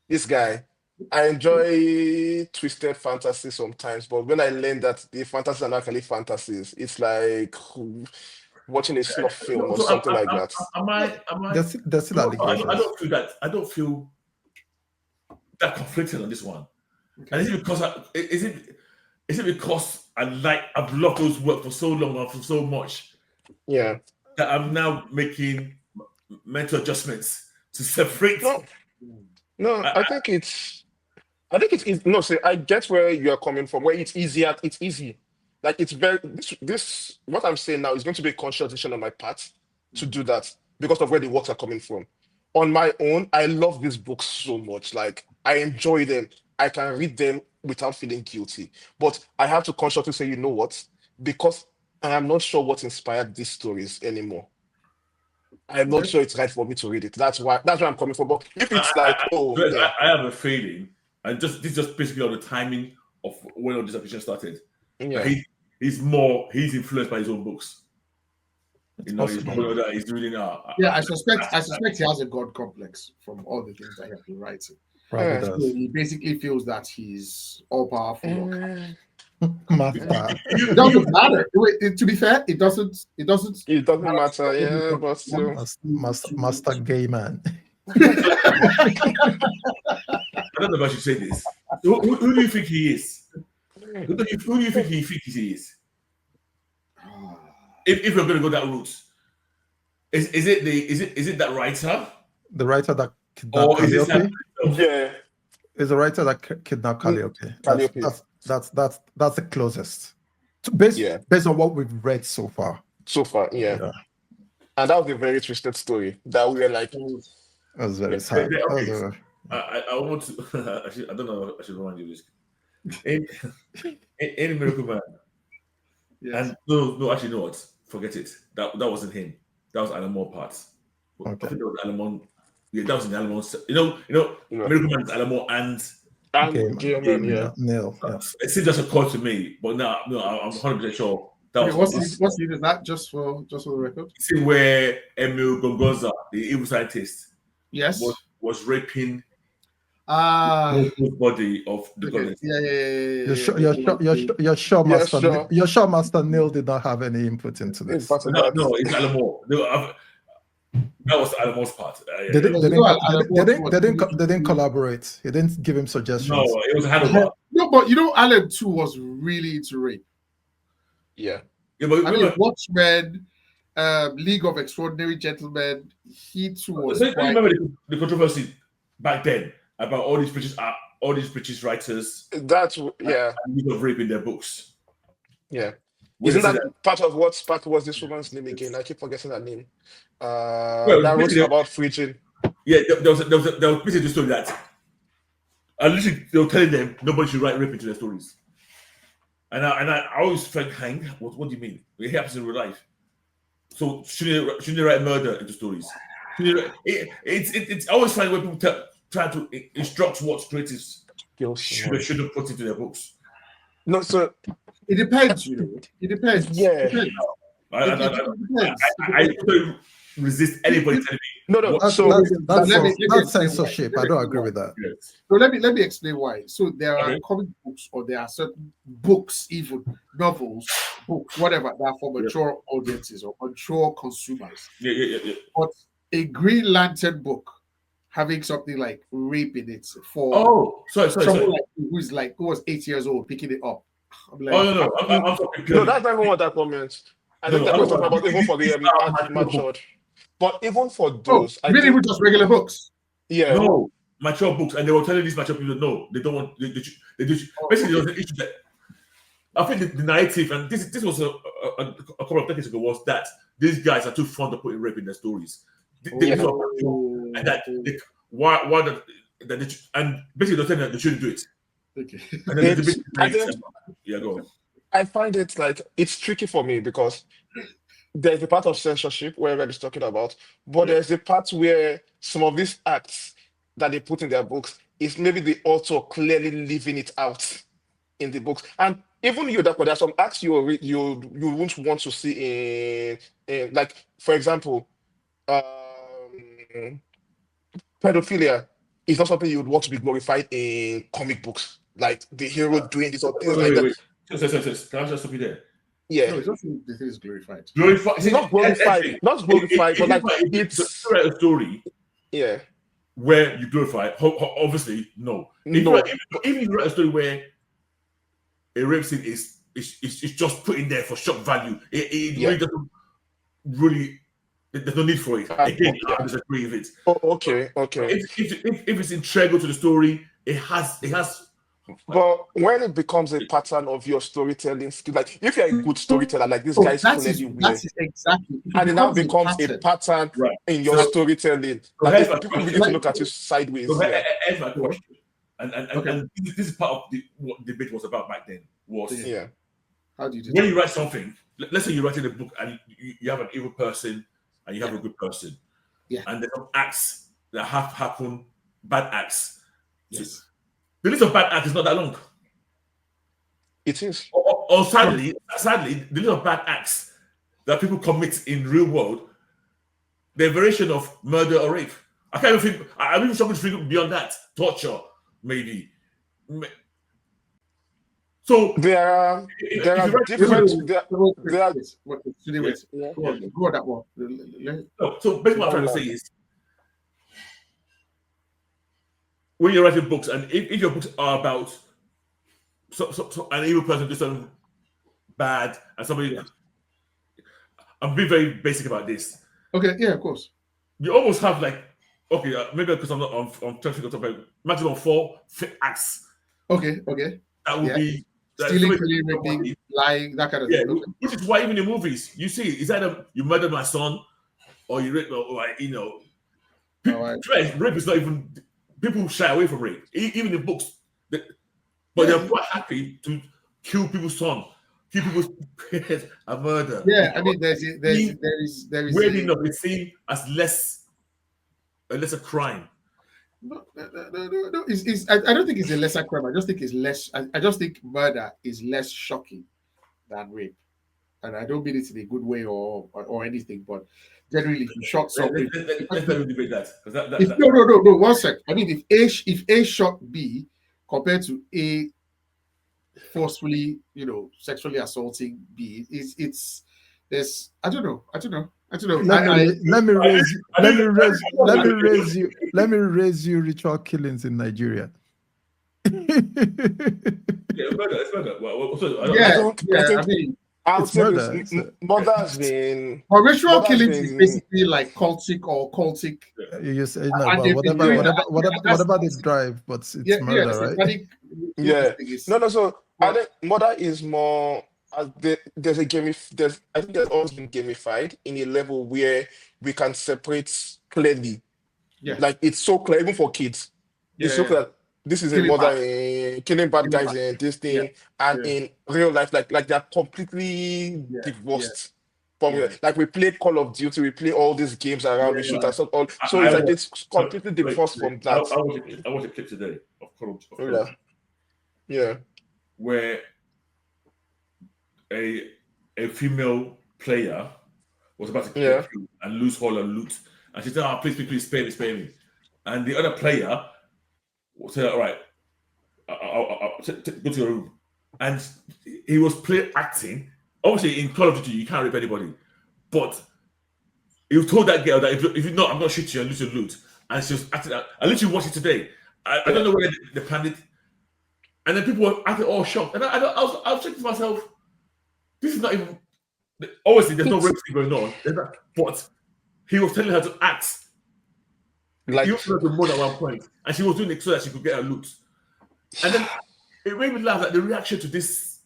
this guy. I enjoy twisted fantasy sometimes, but when I learn that the fantasies are not actually fantasies, it's like watching a snuff film or something like that. Am I? That's still allegations. I don't feel that. I don't feel that conflicted on this one. Okay. And is it because I've loved those work for so long and for so much? Yeah. That I'm now making mental adjustments to separate. No, I think it's no. Say, I get where you are coming from. Where it's easy. Like it's very this. What I'm saying now is going to be a conscious decision on my part to do that because of where the works are coming from. On my own, I love these books so much. Like I enjoy them. I can read them without feeling guilty. But I have to consciously say, you know what? Because I am not sure what inspired these stories anymore. I'm not sure it's right for me to read it. That's where I'm coming from. But if it's I have a feeling, and this is just basically on the timing of when all this application started. Yeah. He's influenced by his own books. He's reading now. Yeah, I suspect he has a god complex from all the things that he has been writing. So he basically feels that he's all powerful. It doesn't matter. To be fair, it doesn't matter. Yeah, but still, Master Gaiman. I don't know if I should say this. Who do you think he is? Who do you think he is? If we're going to go that route, is it that writer? The writer that kidnapped Calliope? Is the writer that kidnapped Calliope. That's the closest. Based on what we've read so far. Yeah. And that was a very twisted story. That we were like, that was very sad. I want to. Actually, I don't know. I should remind you this. In, in Miracle Man, Yes. and no, actually, no, what? Forget it. That wasn't him. That was Alan Moore part. I Okay. think that was Alan Moore. Yeah, that was in Alan Moore. Miracle Man is Alan Moore and Gaiman, yeah. Neil. Yeah. it seems just occurred to me, but now no, I'm 100% sure that Okay, was what's the that just for the record? see where Emil Gongoza, the evil scientist, Yes. was raping the body of the goddess. You're sure, Yeah, Master. sure. You're sure, Master Neil did not have any input into this. No, it's Alan Moore. That was Alan Moore's part. They didn't collaborate. He didn't give him suggestions. No, it was Hannibal. No, but Alan too was really into rape. Yeah. But I mean, Watchmen, League of Extraordinary Gentlemen, he too was. So you remember the controversy back then about all these British writers? That's yeah. And of rape in their books. Yeah. Isn't that part of what sparked was this woman's name again? I keep forgetting her name. That wrote about preaching. Yeah, there was basically the story that literally they were telling them nobody should write rape into their stories. And I always felt, hang, what do you mean? It happens in real life. So shouldn't they write murder into stories? It's always funny when people try to instruct what creatives should have put into their books. No, so it depends, It depends. Yeah. It depends. I don't resist anybody telling me. No. That's censorship. I don't agree with that. Yes. So let me explain why. So there are comic books, or there are certain books, even novels, books, whatever, that are for mature audiences or mature consumers. Yeah. But a Green Lantern book having something like rape in it for someone like who was 8 years old picking it up. I'm like, no. I'm talking purely. No, that's not even what that comment. I think that was talking about even for the matured. But even for those, I mean, even just regular books. Yeah. No, mature books, and they were telling these mature people, no, they don't want. Basically, there was an issue that I think the narrative, and this was a couple of decades ago, was that these guys are too fond of putting rape in their stories. And that and basically they're telling them they shouldn't do it. Okay. And then go on. I find it like it's tricky for me because there's a part of censorship where Red is talking about, but there's a part where some of these acts that they put in their books is maybe the author clearly leaving it out in the books. And even there are some acts you won't want to see in like, for example, pedophilia is not something you would want to be glorified in comic books, like the hero doing this or things like that. Can I just stop you there? Yeah. No, it's not the thing is glorified. It's not glorified. Not glorified, but like it's a story. Yeah. Where you glorify, obviously, no. If you write a story where a rape scene is just put in there for shock value, it really doesn't really. There's no need for it. Again, I disagree with it. Oh, okay. If it's integral to the story, it has. But when it becomes a pattern of your storytelling skill, like if you're a good storyteller, like this guy's clearly weird, exactly, and it now becomes a pattern in your storytelling, like people begin to look at you sideways. Here's my question, and this is part of what the debate was about back then. How do you do when you write something? Let's say you're writing a book and you have an evil person and you have a good person, and there are acts that have happened, bad acts. Yes. The list of bad acts is not that long. It is. Or sadly, the list of bad acts that people commit in real world, the variation of murder or rape. I can't even think. I'm even struggling to think beyond that. Torture, maybe. So there are different. Go on that one. So basically, what I'm trying to say is, when you're writing books, and if your books are about an evil person doing something bad, and somebody, I'm being very basic about this. Okay, yeah, of course. You almost have like, maybe because I'm not on trying to figure out maximum 4 acts. Okay. That would be stealing, raping, lying, that kind of thing. Okay. Which is why even in movies, you see, it's either you murdered my son, or you rape, or rape is not even. people shy away from rape, even in books. But they're quite happy to kill people's son, kill people's parents, and murder. Yeah, I mean, there is weirdly enough, it's seen as a lesser crime. No. I don't think it's a lesser crime. I just think it's less. I just think murder is less shocking than rape, and I don't mean it in a good way or anything. But generally, if you shot somebody, let's not debate that. No. 1 sec. I mean, if A shot B compared to A forcefully, sexually assaulting B, it's there's I don't know. Let me raise you ritual killings in Nigeria. I would say murder has been. Ritual killings is basically like cultic or cultic. You say no, but whatever they drive, but it's murder, right? Yeah. No. So I think murder is more. There's I think there's always been gamified in a level where we can separate clearly. Yeah. Like it's so clear, even for kids. It's so clear. This is a murder, killing bad guys in this thing, and in real life, like they're completely divorced from it. Like we play Call of Duty, we play all these games around, we shoot and stuff. So it's completely divorced from that. I watched a clip today of Call of Duty. Yeah. Where a female player was about to kill and lose all her loot, and she said, please spare me. And the other player said, all right, I'll go to your room. And he was acting. Obviously, in Call of Duty, you can't rape anybody. But he told that girl that if you're not, I'm going to shoot you and lose your loot. And she was acting out. I literally watched it today. I don't know where they planned it. And then people were acting all shocked. And I was thinking to myself, this is not even. Obviously, there's no rape going on. But he was telling her to act. Like, he was trying to more at one point, and she was doing it so that she could get her loot. And then it made me laugh that the reaction to this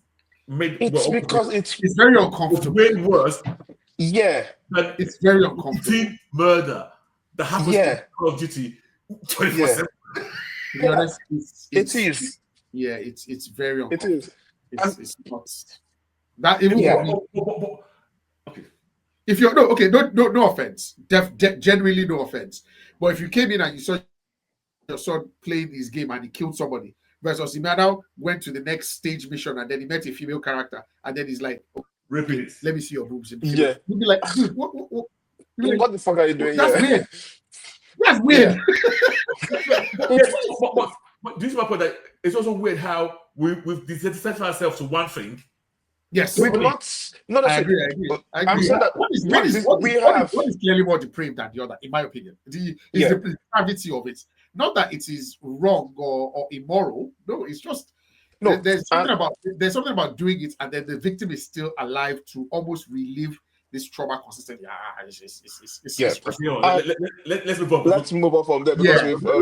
made because it's very uncomfortable. It's way worse. Yeah, but it's very uncomfortable. Murder that happens in Call of Duty 24/7. To be honest, it is. Yeah, it's very uncomfortable. It is. It's not that even for me. Okay. If you're no offense. Genuinely no offense. But if you came in and you saw your son playing his game and he killed somebody, versus he now went to the next stage mission and then he met a female character and then he's like, let me see your boobs. Yeah. You'd be like, what the fuck are you doing? That's weird. That's weird. But this is my point, that it's also weird how we've desensitized ourselves to one thing. Yes, we're not. No, I agree. I'm saying that what is clearly more depraved than the other, in my opinion. The depravity of it. Not that it is wrong or immoral. No, it's just there's something about doing it, and then the victim is still alive to almost relive this trauma consistently. Let's move on. Let's move on from there because we've so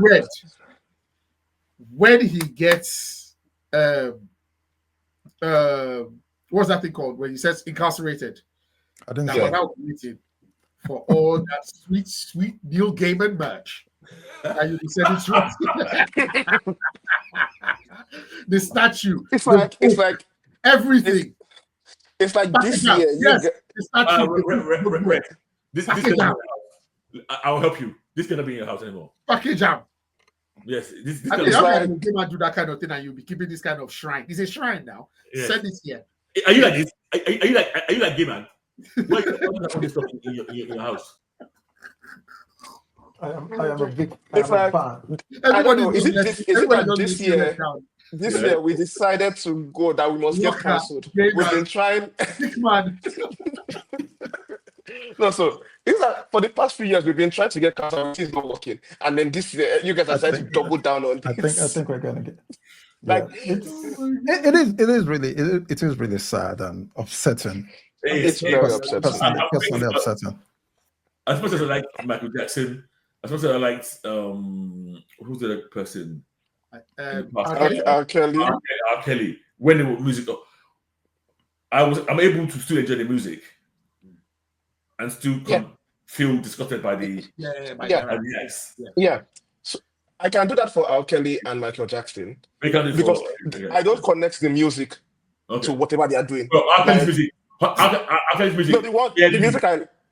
Red, when he gets what's that thing called when he says incarcerated? I didn't that was out waiting for all that sweet Neil Gaiman merch that you be sending to us. The statue. It's like everything. It's like this year. Yes, the statue. This I'll help you. This cannot be in your house anymore. Package jam. Yes, this I mean, how can you do that kind of thing and you'll be keeping this kind of shrine? It's a shrine now. Yes. Send it here. Are you like this? Are you like Gaiman? Why do you have this stuff in your house? I am a big fan. I don't know. Is it that this year? This year we decided to go that we must get cancelled. We've been trying. No, so it's like for the past few years we've been trying to get cancelled. It's not working, and then this year you guys decided to double down on this. I think we're gonna get. Like it is really sad and upsetting. It's very upsetting. Personally upsetting. As much as I like Michael Jackson, as much as I liked who's the other person? R. Kelly. When they were music, I'm able to still enjoy the music and still feel disgusted by the acts. Yeah. So I can do that for R. Kelly and Michael Jackson We can do it because for I don't connect the music to whatever they are doing. Well, R. Kelly's Like, music. R. Kelly's music.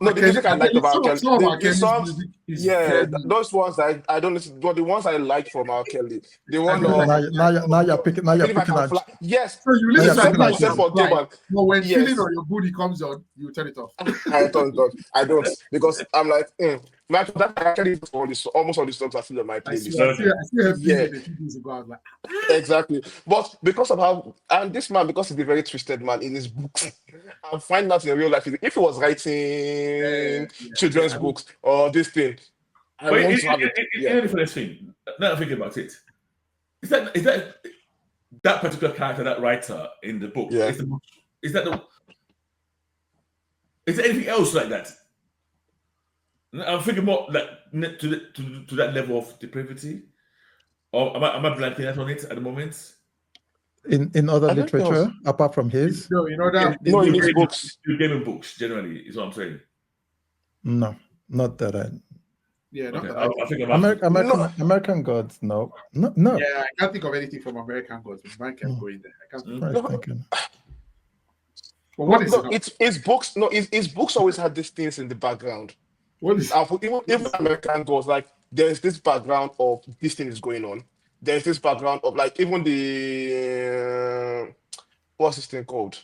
no, the music I like about R. Kelly. Some of R. The Kelly's songs, music is yeah, very... those ones I don't listen. But the ones I like from R. Kelly, the one Now you're picking. Now you're Feeling Like picking I'm out. Fly. Yes, So you Now listen you're to picking that out. except for Gaiman. but when Yes. Feeling on Your Booty comes on, you turn it off. I don't because I'm like, Michael, that actually almost all the songs I feel on my I playlist. still have Yeah. feeling a few days ago. I was like, Exactly. But because of how, and this man, because he's a very twisted man in his books, I'm finding out in real life, if he was writing children's books or this thing, I But want to have it. Here's the funny thing. Now I'm thinking about it. Is that particular character, that writer in the book? Yeah. Is there anything else like that? I'm thinking more like to that level of depravity. Or am I blanking out on it at the moment? In other I don't know. literature apart from his? no, you know that. No, in his books. Gaiman books generally is what I'm saying. No, not that I. Yeah, not Okay, that I think about American Gods. No. yeah, I can't think of anything from American Gods. Man can go in there. I can't. Right thinking. But what is it? His books. No, his books always had these things in the background. What is? Even American Gods, like there's this background of this thing is going on. There's this background of like even the what's this thing called?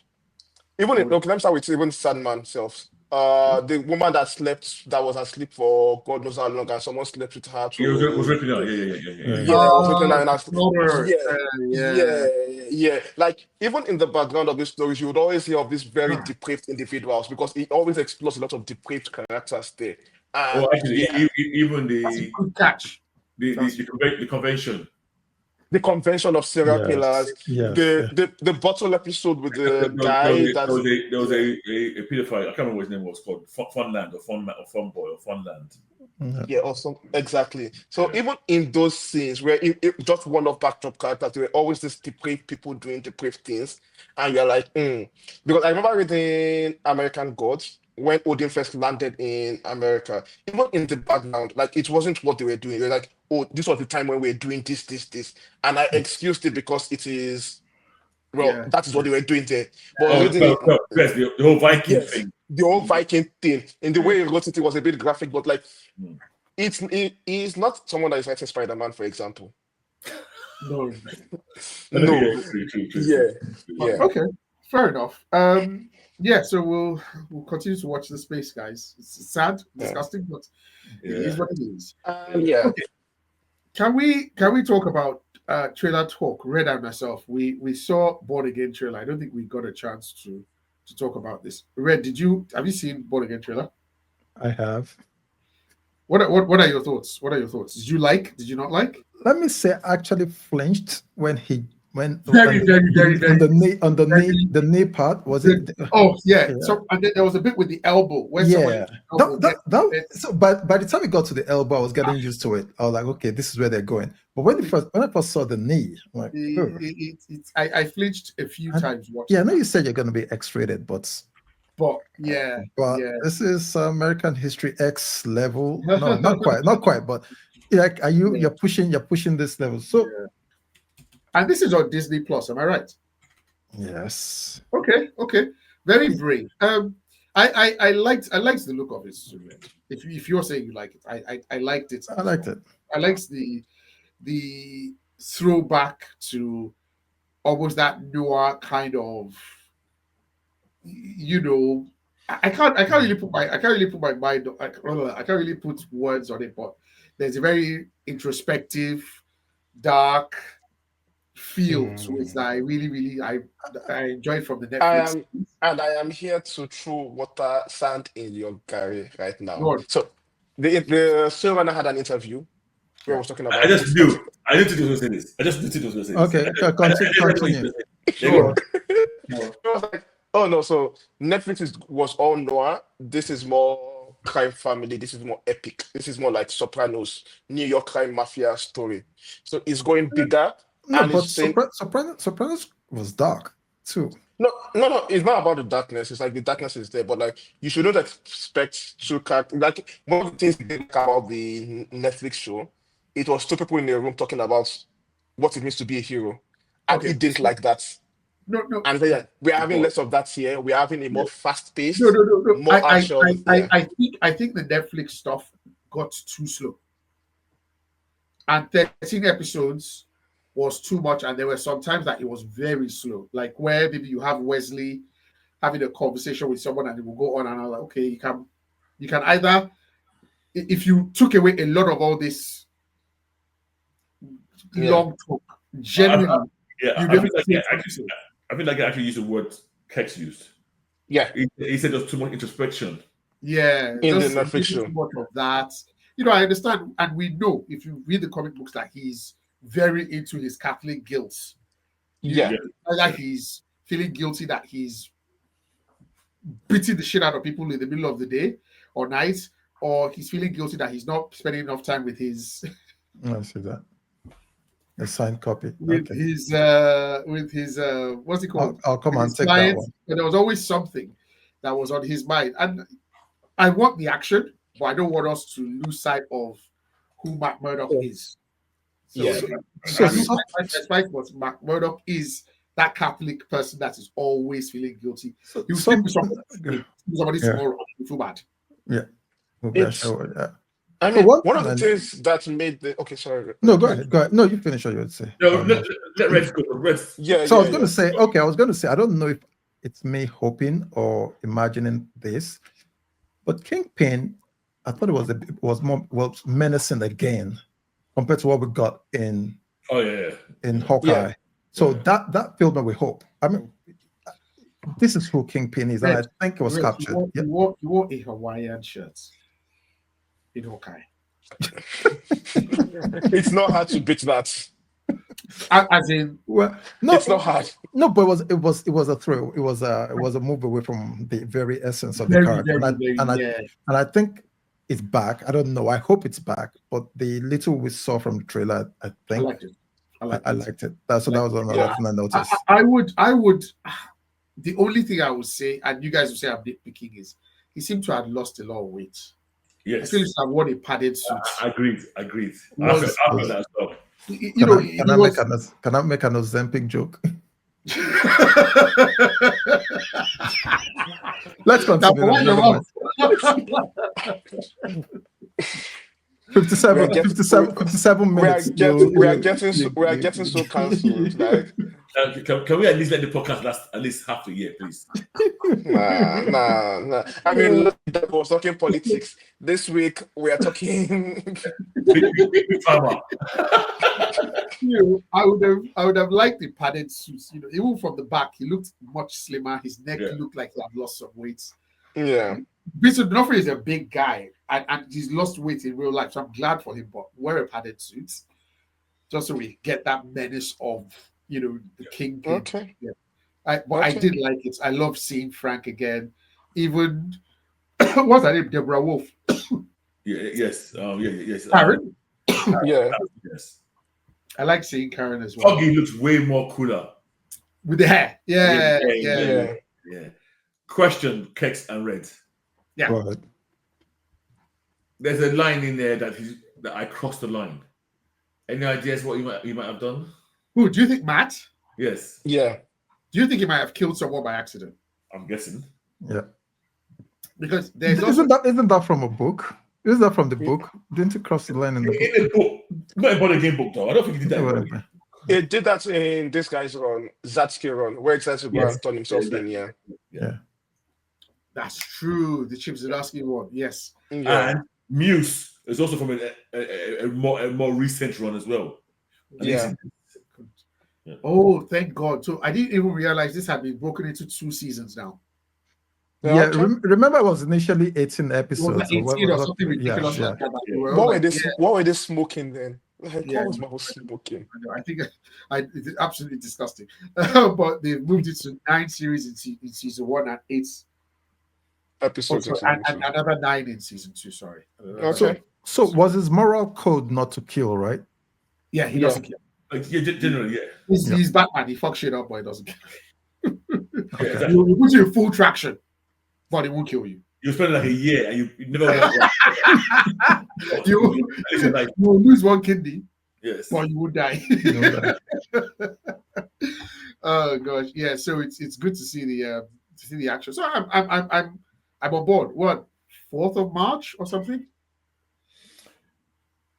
Even okay, let me start with even Sandman self. The woman that was asleep for God knows how long, and someone slept with her. it was ripping out. Yeah. Like even in the background of these stories, you would always hear of these very depraved individuals because it always explores a lot of depraved characters there. And, actually, even That's a good catch. the convention. The convention of serial killers. Yes. The bottle episode with the guy there was a pedophile. I can't remember what his name was called. Funland or Funboy or Funland. Yeah, awesome. Exactly. So even in those scenes where it just one of backdrop characters, there were always these depraved people doing depraved things, and you're like, because I remember reading American Gods when Odin first landed in America. Even in the background, like it wasn't what they were doing. They were like, oh, this was the time when we were doing this, and I excused it because it is. Well, that is what they were doing there. But the whole Viking thing. The whole Viking thing. In the way he wrote it, it was a bit graphic, but like he's not someone that is writing Spider-Man, for example. No. Yeah. Okay, fair enough. So we'll continue to watch the space, guys. It's sad, disgusting, but it is what it is. Okay. Can we talk about trailer talk? Red and myself, we saw Born Again trailer. I don't think we got a chance to talk about this. Red, have you seen Born Again trailer? I have. What are your thoughts? Did you not like? Let me say, I actually flinched when very on the knee part, was it? Oh yeah. So and then there was a bit with the elbow. Where so by the time it got to the elbow, I was getting used to it. I was like, okay, this is where they're going. But when I first saw the knee, I'm like, I flinched a few times watching. Yeah, I know you said you're going to be X-rated, but this is American History X level. No, not quite, but like, you're pushing this level. So. Yeah. And this is on Disney Plus, am I right? Yes. Okay. Very brave. I liked the look of it. If you're saying you like it, I liked it. I liked it. I liked the throwback to almost that noir kind of, I can't really put my mind. I can't really put words on it, but there's a very introspective, dark feel to it that I really I enjoyed from the Netflix. I am here to throw sand in your Gary right now. So the showrunner had an interview where I was talking about. I just knew it was going to say this. Okay, continue. Sure. I was like, oh no, so Netflix was all noir. This is more crime family. This is more epic. This is more like Sopranos, New York crime mafia story. So it's going bigger. No, but Sopranos was dark too. No. It's not about the darkness. It's like the darkness is there, but like you shouldn't expect two characters. Like one of the things they did about the Netflix show, it was two people in a room talking about what it means to be a hero, and Okay. he didn't like that. No. And then we're having Before. less of that here. We're having a more No, fast-paced, no, no, no. more action. Yeah, I think the Netflix stuff got too slow. And 13 episodes was too much, and there were some times that it was very slow. Like where maybe you have Wesley having a conversation with someone and it will go on, and I'm like, okay, you can either, if you took away a lot of all this long talk, genuinely, I feel like I actually used the word Kex used. yeah. He said there's too much introspection. Yeah, In the just Netflix show. too much of that. I understand, and we know if you read the comic books that he's very into his Catholic guilt. Yeah. Either he's feeling guilty that he's beating the shit out of people in the middle of the day or night, or he's feeling guilty that he's not spending enough time with his I see that. A signed copy. with Okay. his what's it called? I'll come With and his take that clients. one. And there was always something that was on his mind. And I want the action, but I don't want us to lose sight of who Matt Murdock is. So, Yeah. despite what Matt Murdock is, that Catholic person that is always feeling guilty. He was Some- somebody Yeah. tomorrow. You feel bad. Yeah. It's- Yeah. I So mean, what- one of the things that made the sorry. No, go ahead. No, you finish what you would say. No, let Red go. Red. Yeah. So I was going to say, I was going to say, I don't know if it's me hoping or imagining this, but Kingpin, I thought it was menacing again compared to what we got in Hawkeye. Yeah. So that filled me with hope. I mean, this is who Kingpin is, and I think it was captured. He wore a Hawaiian shirt in Hawkeye. It's not hard to beat that. As in, Well, no, It's not hard. No, but it was a thrill. It was a move away from the very essence of the very, character, very, and I think it's back. I don't know. I hope it's back. But the little we saw from the trailer, I I think liked it. I liked it. That was another Yeah. thing I noticed. I would. The only thing I would say, and you guys will say I'm nitpicking, is he seemed to have lost a lot of weight. I Yes. feel like I wore a padded suit. Agreed. I Was- felt that as well. Can I make an Ozempic joke? Let's continue. Now, Never mind. 57 minutes. We are getting so cancelled. Like, Can we at least let the podcast last at least half a year, please? nah. I mean, look, that was talking politics. This week we are talking. Big farmer. I would have liked the padded suits. Even from the back, he looked much slimmer. His neck looked like he had lost some weight. Yeah. Vincent D'Onofrio is a big guy, and he's lost weight in real life. So I'm glad for him. But wear a padded suit, just so we get that menace of the Kingpin. Okay. Yeah. I did like it. I love seeing Frank again. Even what's her name? Deborah Wolf. Yes. Yes. Karen. Yeah. Yes. I like seeing Karen as well. Foggy looks way more cooler. With the hair. Yeah. Question, Kex and Red. Yeah. Go ahead. There's a line in there that I crossed the line. Any ideas what you might have done? Who do you think, Matt? Yes. Yeah. Do you think he might have killed someone by accident? I'm guessing. Yeah. Because there's Isn't that from a book? Is that from the book? Didn't it cross the line in the book? In the book, not in board game book though. I don't think he did that. Whatever. It did that in this guy's run, Zatsky run, where it says to go and turn himself in. Yeah. That's true. The Chips Zdarsky one. Yes. Yeah. And Muse is also from a more recent run as well. Yeah. Oh, thank God. So I didn't even realize this had been broken into 2 seasons now. Yeah, Okay. remember it was initially 18 It episodes. was 18 or something ridiculous like that. We were all What were they smoking then? Like, Yeah. what was my whole smoking? I think it's absolutely disgusting. But they moved it to 9 series in season 1 and 8 Episodes. and another 9 in season 2. Sorry. Okay. So was his moral code not to kill, right? Yeah, he Yeah. doesn't care. Like, generally, yeah. He's Batman. He fucks shit up, but he doesn't care. Yeah, Okay. exactly. You will put you in full traction, but it won't kill you. You spend like a year and you never went You your life. will lose one kidney, Yes. but you will die. No, that- Oh gosh, yeah. So it's good to see the action. So I'm on board. What, 4th of March or something?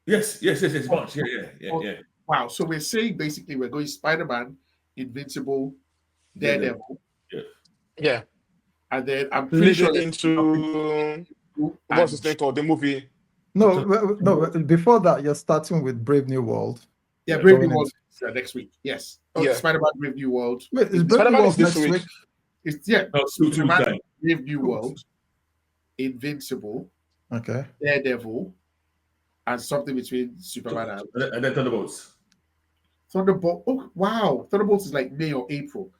Yes. March. Yeah. Wow. So we're saying basically we're going Spider-Man, Invincible, Yeah. Daredevil, Yeah. and then I'm pretty sure Leading into what's this thing called? The movie. no. Before that, you're starting with Brave New World. Yeah, Brave New Going World next week. Yes. Yeah. Spider-Man Brave New World. Wait, is Brave New Spider-Man is World this next week. week? It's No, 2 weeks Spider-Man time. Brave New World, Invincible, Okay. Daredevil, and something between Superman And then Thunderbolts. Thunderbolt. Oh wow, Thunderbolts is like May or April.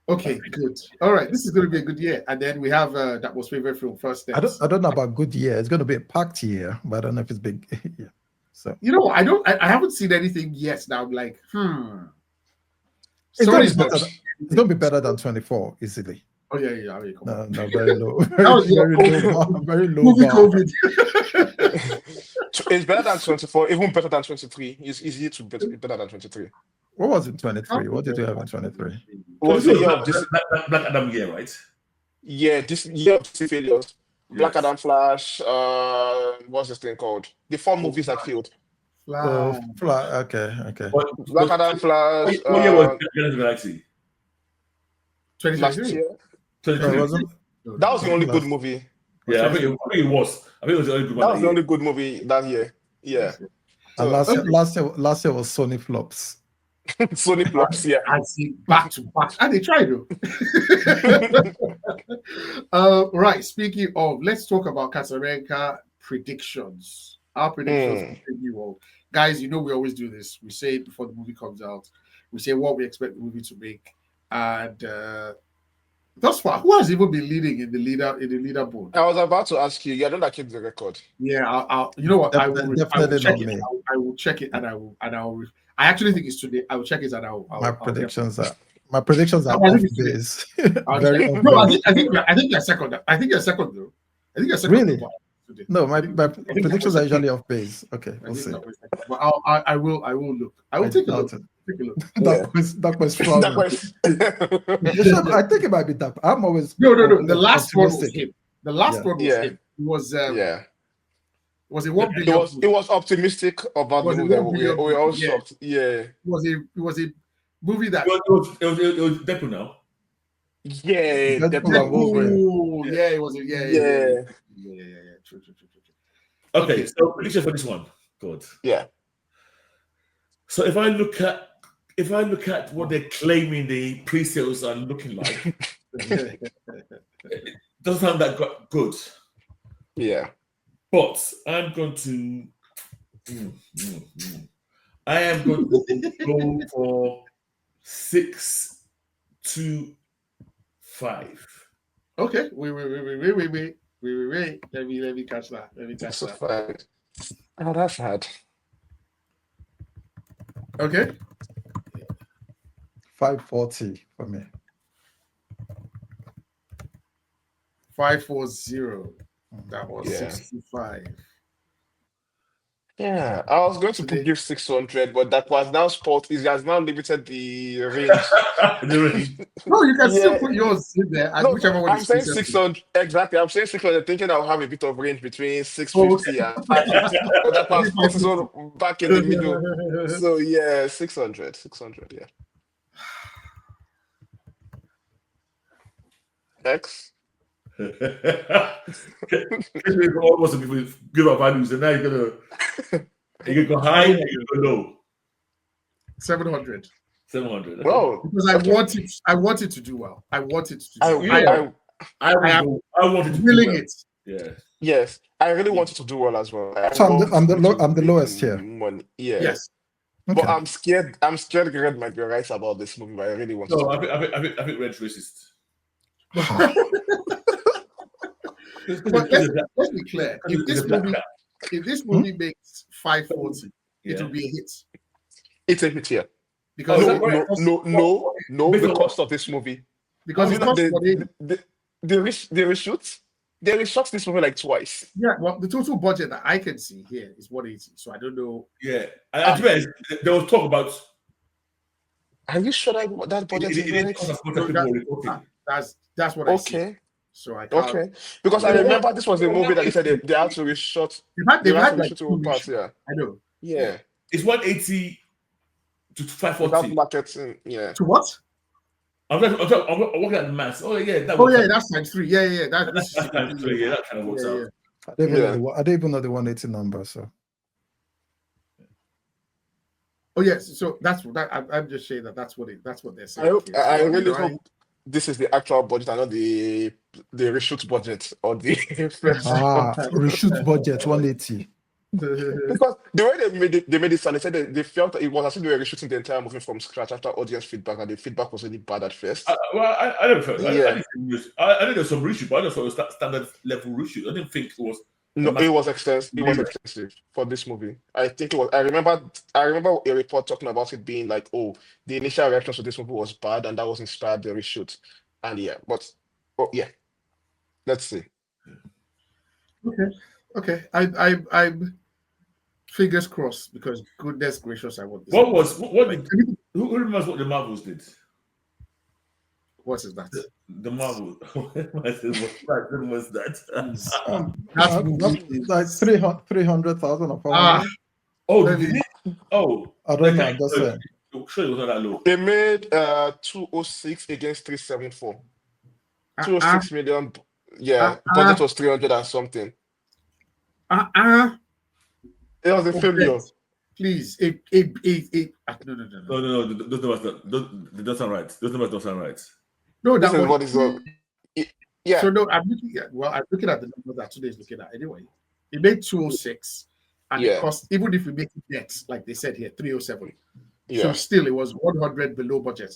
Okay, good. All right, this is going to be a good year. And then we have that was favorite film, First Steps. I don't know about good year. It's going to be a packed year, but I don't know if it's big. Yeah. So You know, I haven't seen anything yet. Now I'm like, it's going Sony's to be not. better. It's going to be better than 24 easily. Oh yeah. I mean, come on. No, very low. That was your Very low movie bar. COVID. It's better than 24, even better than 23. It's easy to better than 23. What was it, 23? What did you have in 23? It was the year of Black Adam year, right? Yeah, this year of DC failures. Black Yes. Adam, Flash, what's this thing called? The 4 movies that failed. Okay. Black Adam, Flash, What year was Guardians of the Galaxy? last 2023. year. No, it 23. wasn't. That was the only good movie. Yeah, I think it was. I think it was the only good one. That was the only good movie that year. Yeah. And last year was Sony flops. Sony flops, yeah. I see back to back. And they tried though. Right. Speaking of, let's talk about Casablanca predictions. Our predictions for the new world. Guys, you know we always do this. We say it before the movie comes out. We say what we expect the movie to make. And thus far, who has even been leading in the leaderboard? I was about to ask you. You don't keep the record. Yeah, I'll you know what? I will Definitely check not it. me. I will check it and I'll. I actually think it's today. I will check it and My predictions are off base. Very off No, base. I think you're second. I think you're second though. I think you're second. Really? Today. No, my predictions are usually off base. Okay, we'll see. But I will look. I will take a look. Take a look. That was I think it might be that. I'm always No. The last one was him. The last one was Yeah. him. It was Yeah. Was it 1 billion? It was optimistic about the movie. We all shocked. Yeah. It was a movie that It was Deadpool now. Yeah. Deadpool. Yeah, it was Yeah. True. Okay, so prediction for this one. Good. Yeah. So if I look at what they're claiming the pre-sales are looking like, it doesn't sound that good. Yeah. But I'm going to I am going to go for 6-5. Okay. Wait. Let me catch that. So fine. Oh, that's hard. Okay. 540 for me. 540. That was Yeah. 65. Yeah, I was going to give 600, but that was now spot. It has now limited the range. No, you can still put yours in there. And No, whichever one I'm is saying closer to 600. Exactly. I'm saying 600, thinking I'll have a bit of range between 650 and 550. But that was spot is all back in the middle. So yeah, 600. 600, yeah. X. Almost people give up values, and now you're gonna go high and you're gonna go low. 700. 700. Well, Because I wanted to do well. I wanted to do well. I wanted to willing do it. Yeah. Yes, I really wanted to do well as well. So I'm the lowest here. Money. Yeah. Yes. Okay. But I'm scared Greg might be right about this movie, but I really want to. No, I think Red's racist. But let's be clear. If this movie makes 540, it will be a hit. It's a hit here. Because No, the cost of this movie. because it costs 180. They reshoot. They reshot this movie like twice. Yeah, well, the total budget that I can see here is 180. So I don't know. Yeah, and to be honest, there was talk about. Are you sure that budget is No, that's what I see. Okay. So I can't. Okay. Because I remember this was the movie that they said they had to reshot. They had like two parts. Yeah. I know. Yeah. It's 180 to Without 540. marketing. Yeah. To what? I'm working at the maths. Oh yeah, that's times 3. Yeah. That's times 3. Yeah, that kind of works out. I don't even know the 180 number. So. Oh yes, so that's that. I'm just saying that's what they're saying. I really hope this is the actual budget and not the reshoot budget or the reshoot budget 180. Because the way they made it sound, they said they felt that it was as if they were reshooting the entire movie from scratch after audience feedback, and the feedback was really bad at first. I never felt. I know there's some reshoot, but I just thought it was standard level reshoot. I didn't think it was. No, it was extensive. It was extensive for this movie. I think it was. I remember a report talking about it being like, "Oh, the initial reaction to this movie was bad, and that was inspired the reshoot." And let's see. Okay. I'm fingers crossed because goodness gracious, I want this. Who remembers what the Marvels did? What is that? The Marvel. When was that? That's like 300,000 or 400. I don't know. I'm just saying. Sure, it was not that low. They made 206 against 374. 206 million. Yeah, budget was 300 and something. It was a failure. Please, no. Those numbers don't sound right. Those numbers don't sound right. No, this is what is up. Yeah. So no, I'm looking at the numbers that today's looking at anyway. It made 206, and it cost, even if we make it net, like they said here, 307. Yeah. So still, it was 100 below budget.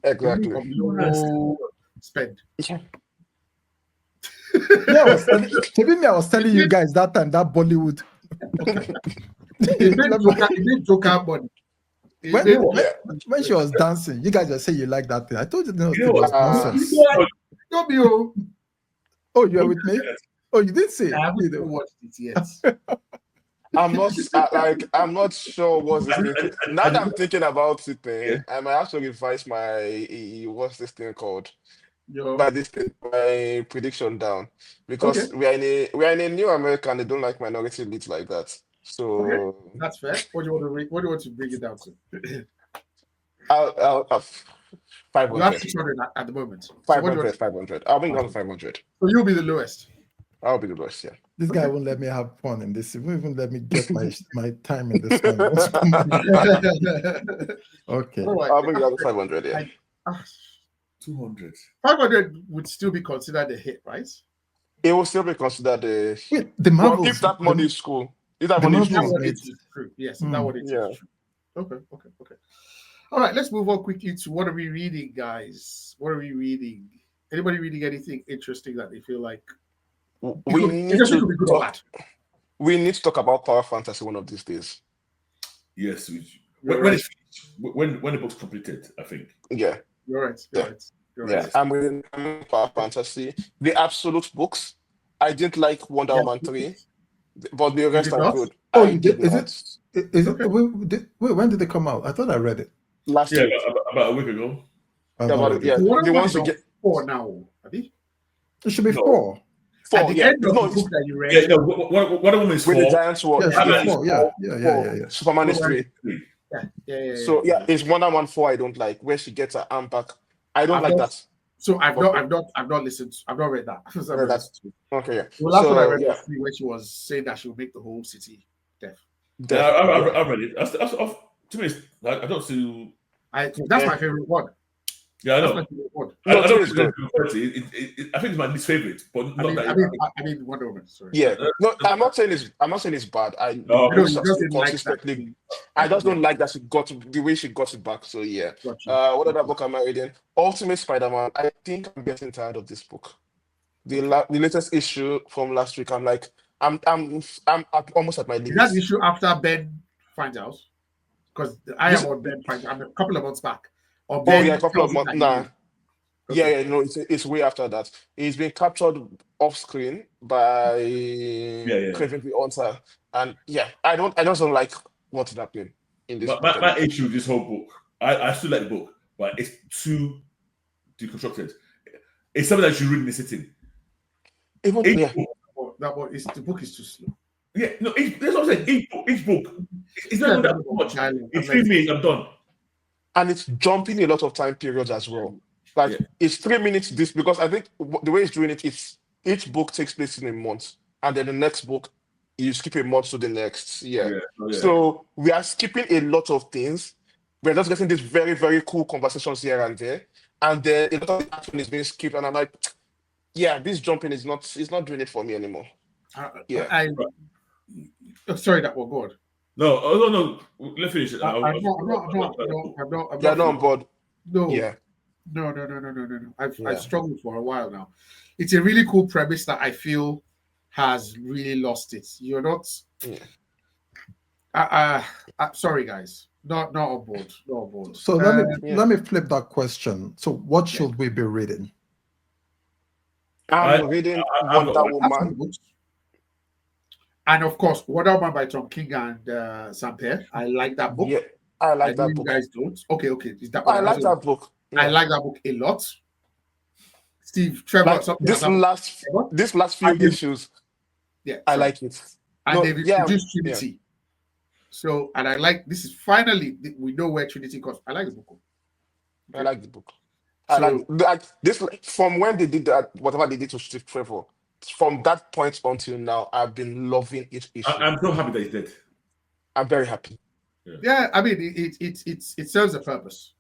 Exactly. Below spend. Yeah. I was telling you guys that time that Bollywood. It made Joker money. When she was dancing, you guys were saying you like that thing. I told you it was nonsense. Oh, you are with me? Oh, you did say I haven't watched it yet. I'm not sure what's this thing. Now that I'm thinking about it, I might have to revise my what's this thing called? My prediction down, because we are in a new America and they don't like minority leads like that. So that's fair. What do you want to bring it down to? I'll 500. You have 600 at the moment. 500. 500. I'll bring down to 500. So you'll be the lowest. I'll be the lowest. Yeah. This guy won't let me have fun in this. He won't even let me get my time in this one. Okay. Right. I'll bring down to 500. Yeah. 200. 500 would still be considered a hit, right? It will still be considered a. Wait, the Marvels. If that money is cool. If that money is true. Yes, that what it is. Yeah. Okay. All right, let's move on quickly to what are we reading, guys? What are we reading? Anybody reading anything interesting that they feel like we need to talk about Power Fantasy one of these days? Yes, when the book's completed, I think. Yeah. You're right. I'm reading Power Fantasy. The absolute books. I didn't like Wonder Woman 3, but the rest are good. Oh, you did? Is it? Wait, when did they come out? I thought I read it. Last week. About a week ago. The ones you get 4 now, Abi? It should be 4. At the end of the book that you read. Yeah, one of them is 4. With the Giants War. Yeah. Superman is 3. Yeah. So it's Wonder Woman 4 I don't like, where she gets her arm back. I don't like that. So I've not listened. I've not read that. Okay, yeah. The last one I read was where she was saying that she would make the whole city deaf. Yeah, I've read it. To me, I don't see. That's my favorite one. Yeah, I know. That's my favorite one. I don't think I think it's my least favorite, but not I mean Wonder Woman. Sorry. Yeah. No, I'm not saying it's bad. I just don't like that she got the way she got it back. So yeah. Gotcha. What other book am I reading? Ultimate Spider-Man. I think I'm getting tired of this book. The latest issue from last week. I'm like, I'm almost at my limit. That issue after Ben finds out, because I am on Ben finds out a couple of months back. A couple of months. Nah. Okay. No, it's way after that. He's been captured off screen by Yeah. Craven the Hunter, and I just don't like what's happening in this But book my anymore. issue with this whole book, I still like the book, but it's too deconstructed. It's something that you read in the sitting. Even Each yeah, book, The book is too slow. yeah, no, that's what I'm saying. Each book, it's not Yeah, even that the much. dialogue, In I'm 3 minutes, I'm done. and it's jumping a lot of time periods as well. Like Yeah, it's 3 minutes this because I think the way it's doing it, it's each book takes place in a month, and then the next book you skip a month to the next. Yeah, oh, yeah. so we are skipping a lot of things. We're just getting these very very cool conversations here and there, and then a lot of the action is being skipped, and I'm like, yeah, this jumping is not it's not doing it for me anymore. Yeah, sorry, that was good. No, oh, no. Let's finish it. I'm you're not not on finished. board. No, Yeah, no. I've yeah. struggled for a while now. It's a really cool premise that I feel has really lost it. You're not. Yeah. Sorry, guys. Not on board. Not on board. So Yeah. let me flip that question. So what Yeah. should we be reading? I'm reading I've got Wonder one. Woman. Books. And of course, Wonder Woman by Tom King and Sam Pear. I like that book. Yeah, I I like know that you book. guys don't. Okay. Is that I like that's what- that book. I Yeah. like that book a lot. Steve, Trevor, Like something this like that. last few And they- issues, Yeah, I sorry. like it. And No, they've yeah, introduced Trinity. So, and I like this is finally we know where Trinity comes. I like the book. I like the book. I So like this from when they did that, whatever they did to Steve Trevor. From that point until now, I've been loving each issue. I'm so happy that he's dead. I'm very happy. yeah, I mean it serves a purpose.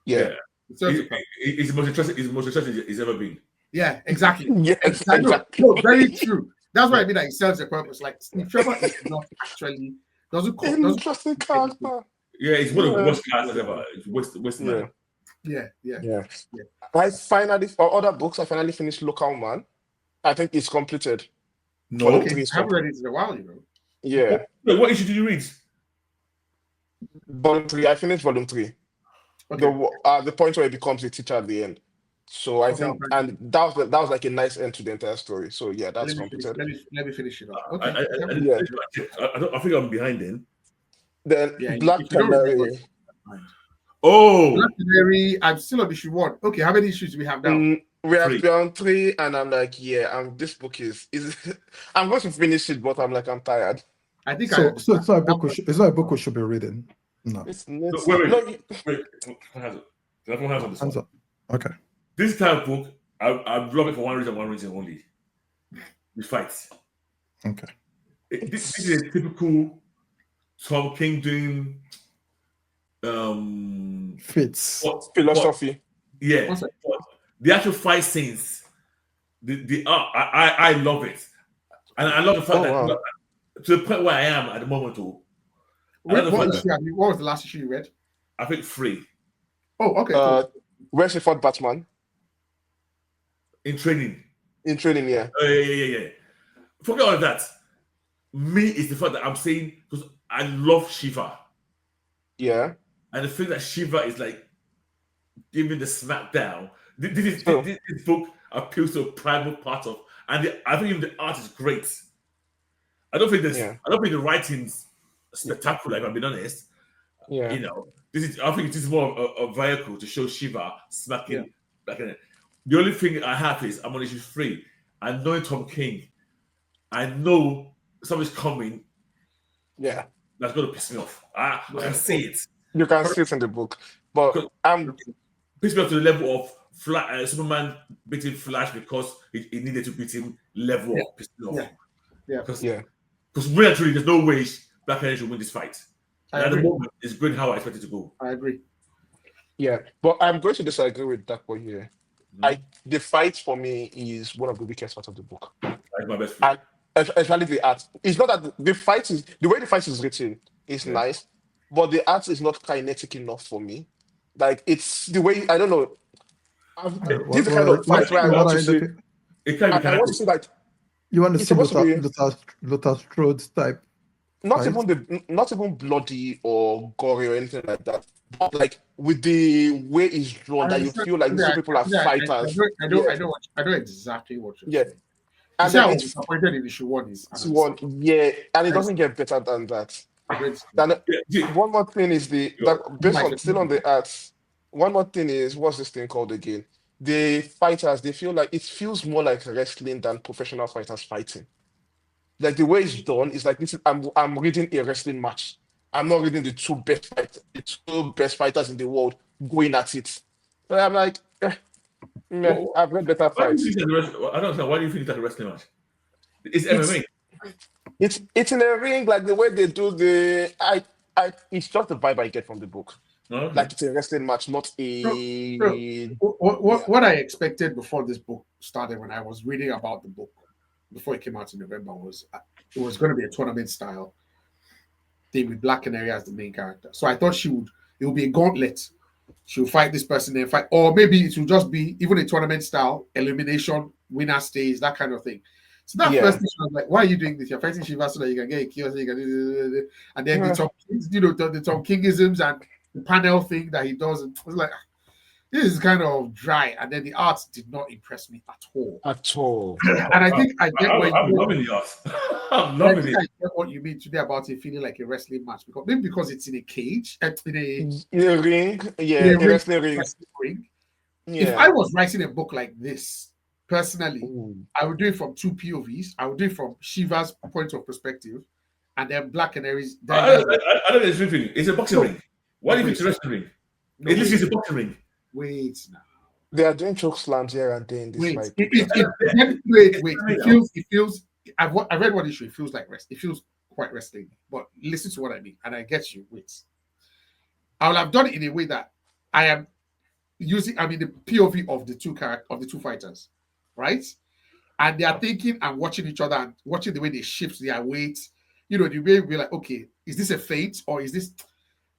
Yeah. It serves a purpose. It's the most interesting. It's the most interesting he's ever been. Yeah, exactly. Yes, I know. exactly. No, very true. That's why I mean that it serves a purpose. Like Steve Trevor is not actually doesn't Interesting character. Yeah, it's one of the Yeah. worst characters ever. It's West Yeah. Man. Yeah. For other books, I finally finished Local Man. I think it's completed. No. Volume Okay, three I is haven't read complete. it in a while, you know. Yeah. Wait, what issue did you read? Volume 3, I finished volume 3. Okay. The point where he becomes a teacher at the end. So I think, and that was like a nice end to the entire story. So yeah, that's completed. Let me finish it off. Okay. I think I'm behind then. Then Yeah, Black if you don't remember, Canary. Oh, Black Canary, I'm still on issue 1. Okay, how many issues do we have now? We are Three. on 3, and I'm like, this book is I'm going to finish it, but I'm like, I'm tired. I think So it's not a book. It's not a book we should be reading. No. It's wait. Hands up. Okay. This type of book, I love it for one reason only. The fights. Okay. This is a typical Tom King doing Fits. philosophy. Yeah. What's that? The actual fight scenes, I love it. And I love the fact that to the point where I am at the moment too. What was the last issue you read? I think 3. Oh, okay. Cool. Where she fought Batman In training. in training, yeah. Yeah. Forget all of that. Me is the fact that I'm saying because I love Shiva. Yeah. And the thing that Shiva is like giving the smackdown. This book appeals to a primal part of, and I think even the art is great. I don't think the writing's spectacular, if I'm being honest. Yeah. You know, I think this is more of a vehicle to show Shiva smacking back in it. The only thing I have is I'm on issue 3. I know Tom King. I know something's coming. Yeah. That's going to piss me off. I can see it. You can see it in the book. But I'm Piss me off to the level of Superman beating Flash because he needed to beat him level of piss me off. Because really, truly, there's no way Black Canary should win this fight. And at the moment, it's going how I expect it to go. I agree. Yeah, but I'm going to disagree with that one here. The fight for me is one of the weakest parts of the book. That's my best friend. And especially the art. It's not that the way the fight is written is nice, but the art is not kinetic enough for me. Like it's the way I don't know. This is the kind of fight where I want to see. It can be I want to see like you want to it's see supposed to be Lothar Strode type. not even bloody or gory or anything like that. but like with the way it's drawn, I that you feel like these two people are fighters. I know exactly what you're Yeah, saying. You and see, then I was it's disappointed in issue one is one, yeah, and it I doesn't get better than that. read And Yeah, one more thing is that based on still on the arts, one more thing is what's this thing called again? The fighters, they feel like it feels more like wrestling than professional fighters fighting. Like the way it's done is like this is I'm reading a wrestling match. I'm not reading the two best fighters in the world going at it. But I'm like, meh, I've read better why do you fights. think that I don't understand. Why do you think it's like a wrestling match? It's It's MMA. it's in a ring, like the way they do it's just the vibe I get from the book. Oh, okay. Like it's a wrestling match, not So, so a what yeah. what I expected before this book started, when I was reading about the book before it came out in November, was it was going to be a tournament style thing with Black Canary as the main character. So I thought it would be a gauntlet. She'll fight this person and fight, or maybe it will just be even a tournament style elimination, winner stays, that kind of thing. So that Yeah. first thing, I was like, "Why are you doing this? You're fighting Shiva so that you can get a kill, so you can." And then the Tom Kingisms and the panel thing that he does, and I was like, "This is kind of dry." And then the art did not impress me at all. At all. And I think I get what I'm you loving the art. I'm I loving think it. I get what you mean today about it feeling like a wrestling match, because maybe because it's in a cage, in In a ring, yeah, a a ring, wrestling ring. ring. If I Yeah. was writing a book like this, personally, Ooh. I would do it from two POVs. I would do it from Shiva's point of perspective, and then Black Canary's. I don't know the thing. It's a boxing No. ring. Why do you Wait. think it's a wrestling ring? No, At least it's wait, a boxing ring. wait now. They are doing choke slams here and there in this Wait. fight. Wait. It feels. I read one issue. It feels like rest. It feels quite wrestling. But listen to what I mean, and I get you. Wait. I will have done it in a way that I am using. I mean, the POV of the two fighters, right? And they are thinking and watching each other and watching the way they shift their weight. You know, the way we're like, okay, is this a feint or is this?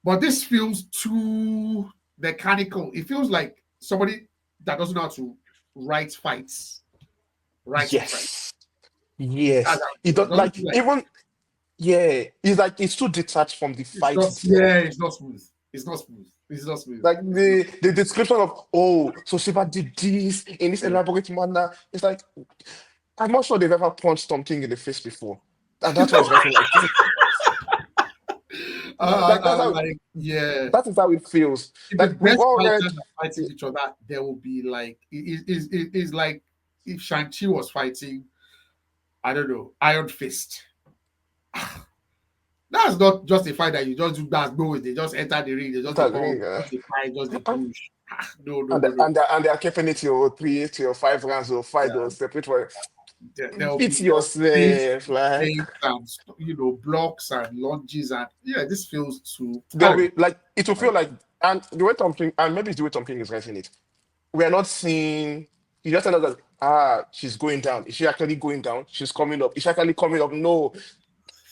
But this feels too mechanical. It feels like somebody that doesn't know how to write fights. Right? Yes. Yes. It Doesn't don't like feel like even yeah, it's like it's too detached from the it's fight not. itself. Yeah, it's not smooth. It's not smooth. It's not smooth. Like the description of so Shiva did this in this elaborate manner. It's like I'm not sure they've ever punched Tom King in the face before. And that's why it's writing like this. Like that's how like, yeah. that is how it feels. If the Like we've best all read fighters are fighting each other, there will be like it's like if Shang-Chi was fighting, I don't know, Iron Fist. That's not just a fight that you just do that go with. They just enter the ring, they just that come, ring, just a fight, just a push. and they are keeping it to 3 to 5 rounds or 5 Yeah. or separate for There'll fit be yourself, like and blocks and lunges and this feels too. there'll be like it will feel like and the way Tom King and maybe it's the way Tom King is writing it. We are not seeing you just tell us that she's going down. Is she actually going down? She's coming up. Is she actually coming up? No.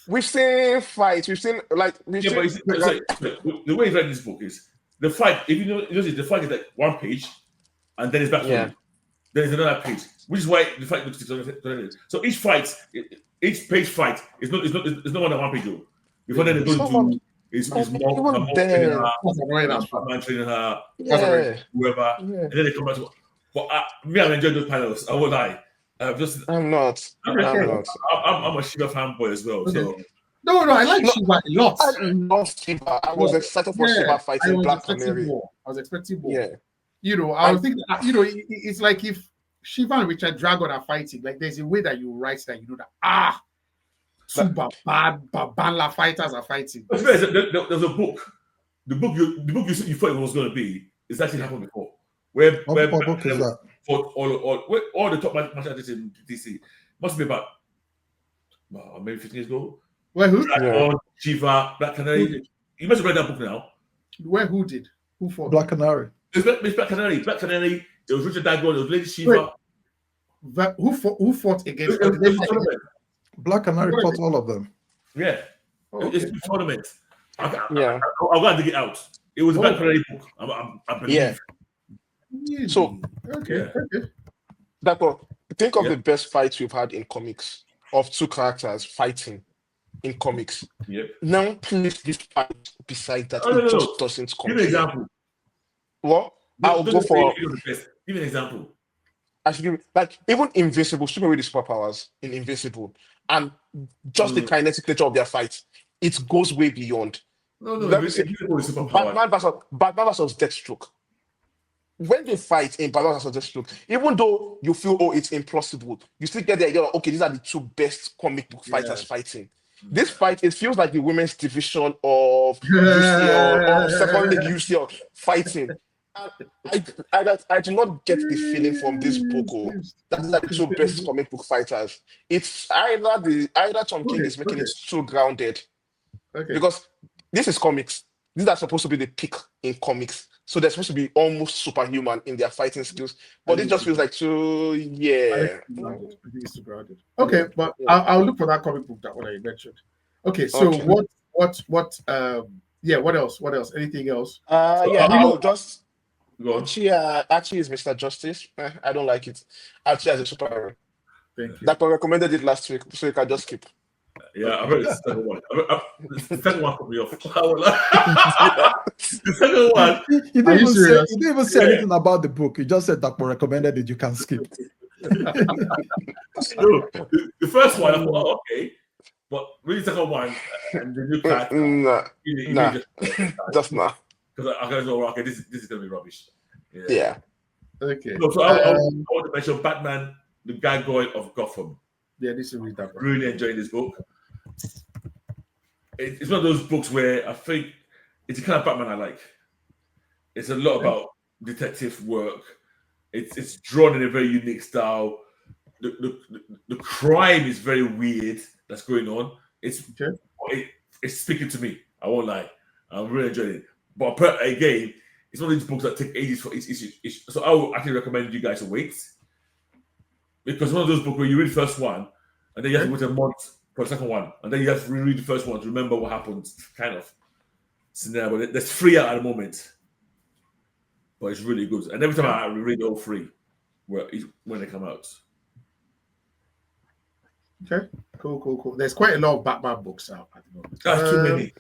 We've seen fights. We've seen like we've Yeah, seen, but it's like the way he's writing this book is the fight. If you notice, the fight is like one page, and then it's back to Yeah. you. Then it's another page, which is why the fight looks different. So each page fight is not more than one page though. Before then, they It's go not one- to is even mom then. training her, Yeah. whoever, Yeah. and then they come back to. But me, I'm enjoying those panels. I won't lie. I'm not. I'm not. I'm a Shiva fanboy as well. So No, I like No, Shiva a lot. I love Shiva. I was excited for Shiva I fighting was Black expecting Canary. more. I was expecting more. Yeah. I was thinking, it's like if Shiva and Richard Dragon are fighting, like there's a way that you write that two Babala fighters are fighting. there's a book. The book you thought it was going to be, it's actually happened before. Where What book is that? fought all the top martial artists in DC. Must be about maybe 15 years ago. Where who? Dragon, Shiva, Black Canary. You must have read that book now. Who did? Who fought? Black Canary. It's Black Canary. Black Canary. It was Richard Dragon. It was Lady Shiva. Who fought against? It was a tournament. Black Canary fought all of them. Yeah. Okay. It's a tournament. I'll go and dig it out. It was a Oh. Black Canary book. I believe. Yeah. Really? So- okay. Think of Yeah. the best fights we've had in comics of two characters fighting. in comics. Yep. Now place this fight beside that. Oh, It no. just doesn't Give compare. me an example. What? I'll go for. You're the best. Give me an example. I should give like even Invincible, super with the superpowers in Invincible, and just the kinetic nature of their fight. It goes way beyond. No, Let me say, Invincible is superpower. Batman versus Deathstroke. When they fight in Batman versus Deathstroke, even though you feel it's implausible, you still get the idea. Okay, these are the two best comic book fighters fighting. This fight, it feels like the women's division of UCL or second league UCL fighting. I do not get the feeling from this book that these are the two best comic book fighters. It's either Tom King is making it too grounded because this is comics. These are supposed to be the peak in comics, so they're supposed to be almost superhuman in their fighting skills. But it just feels like too I think it's too grounded. Okay, but I'll look for that comic book that one I mentioned. Okay, so what what else? Anything else? I'll just Go on. Archie is Mr. Justice. I don't like it. Archie as a superhero. Thank you. That recommended it last week, so you can just skip. Yeah, I heard the second one. The second one put me off. The second one. You didn't even say anything about the book. You just said that recommended it. You can skip. No, the first one, I thought, okay. But really, the second one, and the new character. Just not. Because I can go, okay, this is going to be rubbish. Yeah. Okay. No, so I want to mention Batman, the Gargoyle of Gotham. Yeah, this is read that. Really enjoying this book. It's one of those books where I think it's the kind of Batman I like. It's a lot about detective work. It's drawn in a very unique style. The crime is very weird that's going on. It's speaking to me. I won't lie. I'm really enjoying it. But again, it's one of these books that take ages for each issue. So I would actually recommend you guys to wait. Because one of those books where you read the first one, and then you have to wait a month for the second one, and then you have to reread the first one to remember what happened, kind of scenario. But there's 3 out at the moment, but it's really good. And every time I reread all 3, when they come out. Okay, cool. There's quite a lot of Batman books out at the moment. That's too many.